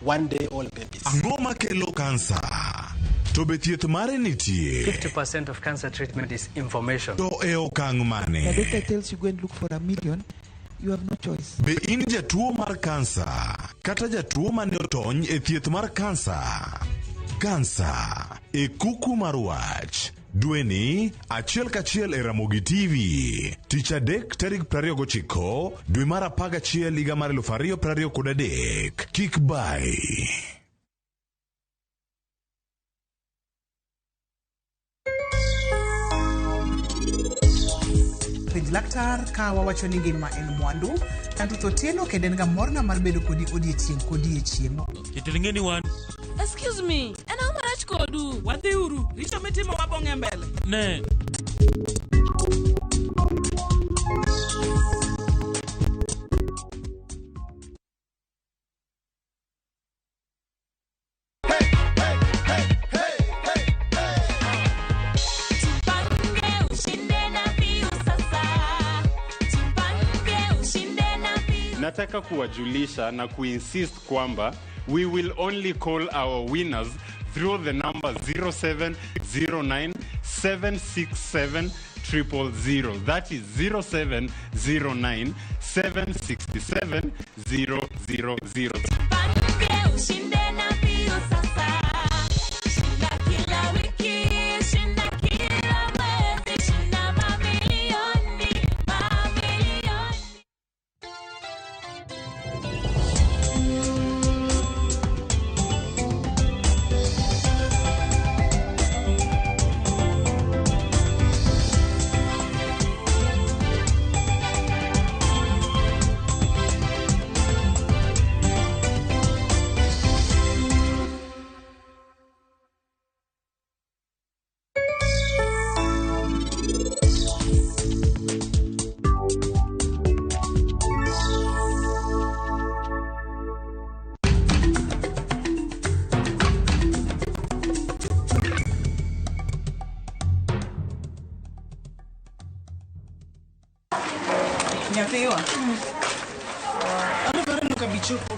1-day-old babies. Angoma kelo cancer. To be thieth mare nitie. 50% of cancer treatment is information. To e okang mane. The doctor tells you go and look for $1 million. You have no choice. Be in jatuo mar cancer. Kata jatuo mane otony e thieth mar cancer. Cancer e kuku mar wach. Dweni achiel kachiel e Ramogi TV. Tich adek tarik 29 dwe mar 11 higa mar 2023. Kik bai. Laktar ka wawacho ni ngima en mwandu kanto to tieno kendo en ga morna mar bedo kodi odiechieng'. Kitilingeni wan. Excuse me, en how marach kodu? Wadhi uru, richo mitimo wabonge mbele. Ne. Nataka kuwajulisha na kuinsist kwamba we will only call our winners through the number 0709-767-000. That is 0709-767-000. Nyathiwa. Anabara nukabichopo.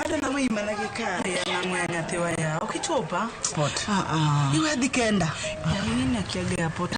Ada na wewe manake kare ya namwe nyathiwa ya. Ukichopa? Spot. Iwe hadi kenda. Ya nini akiaga airport?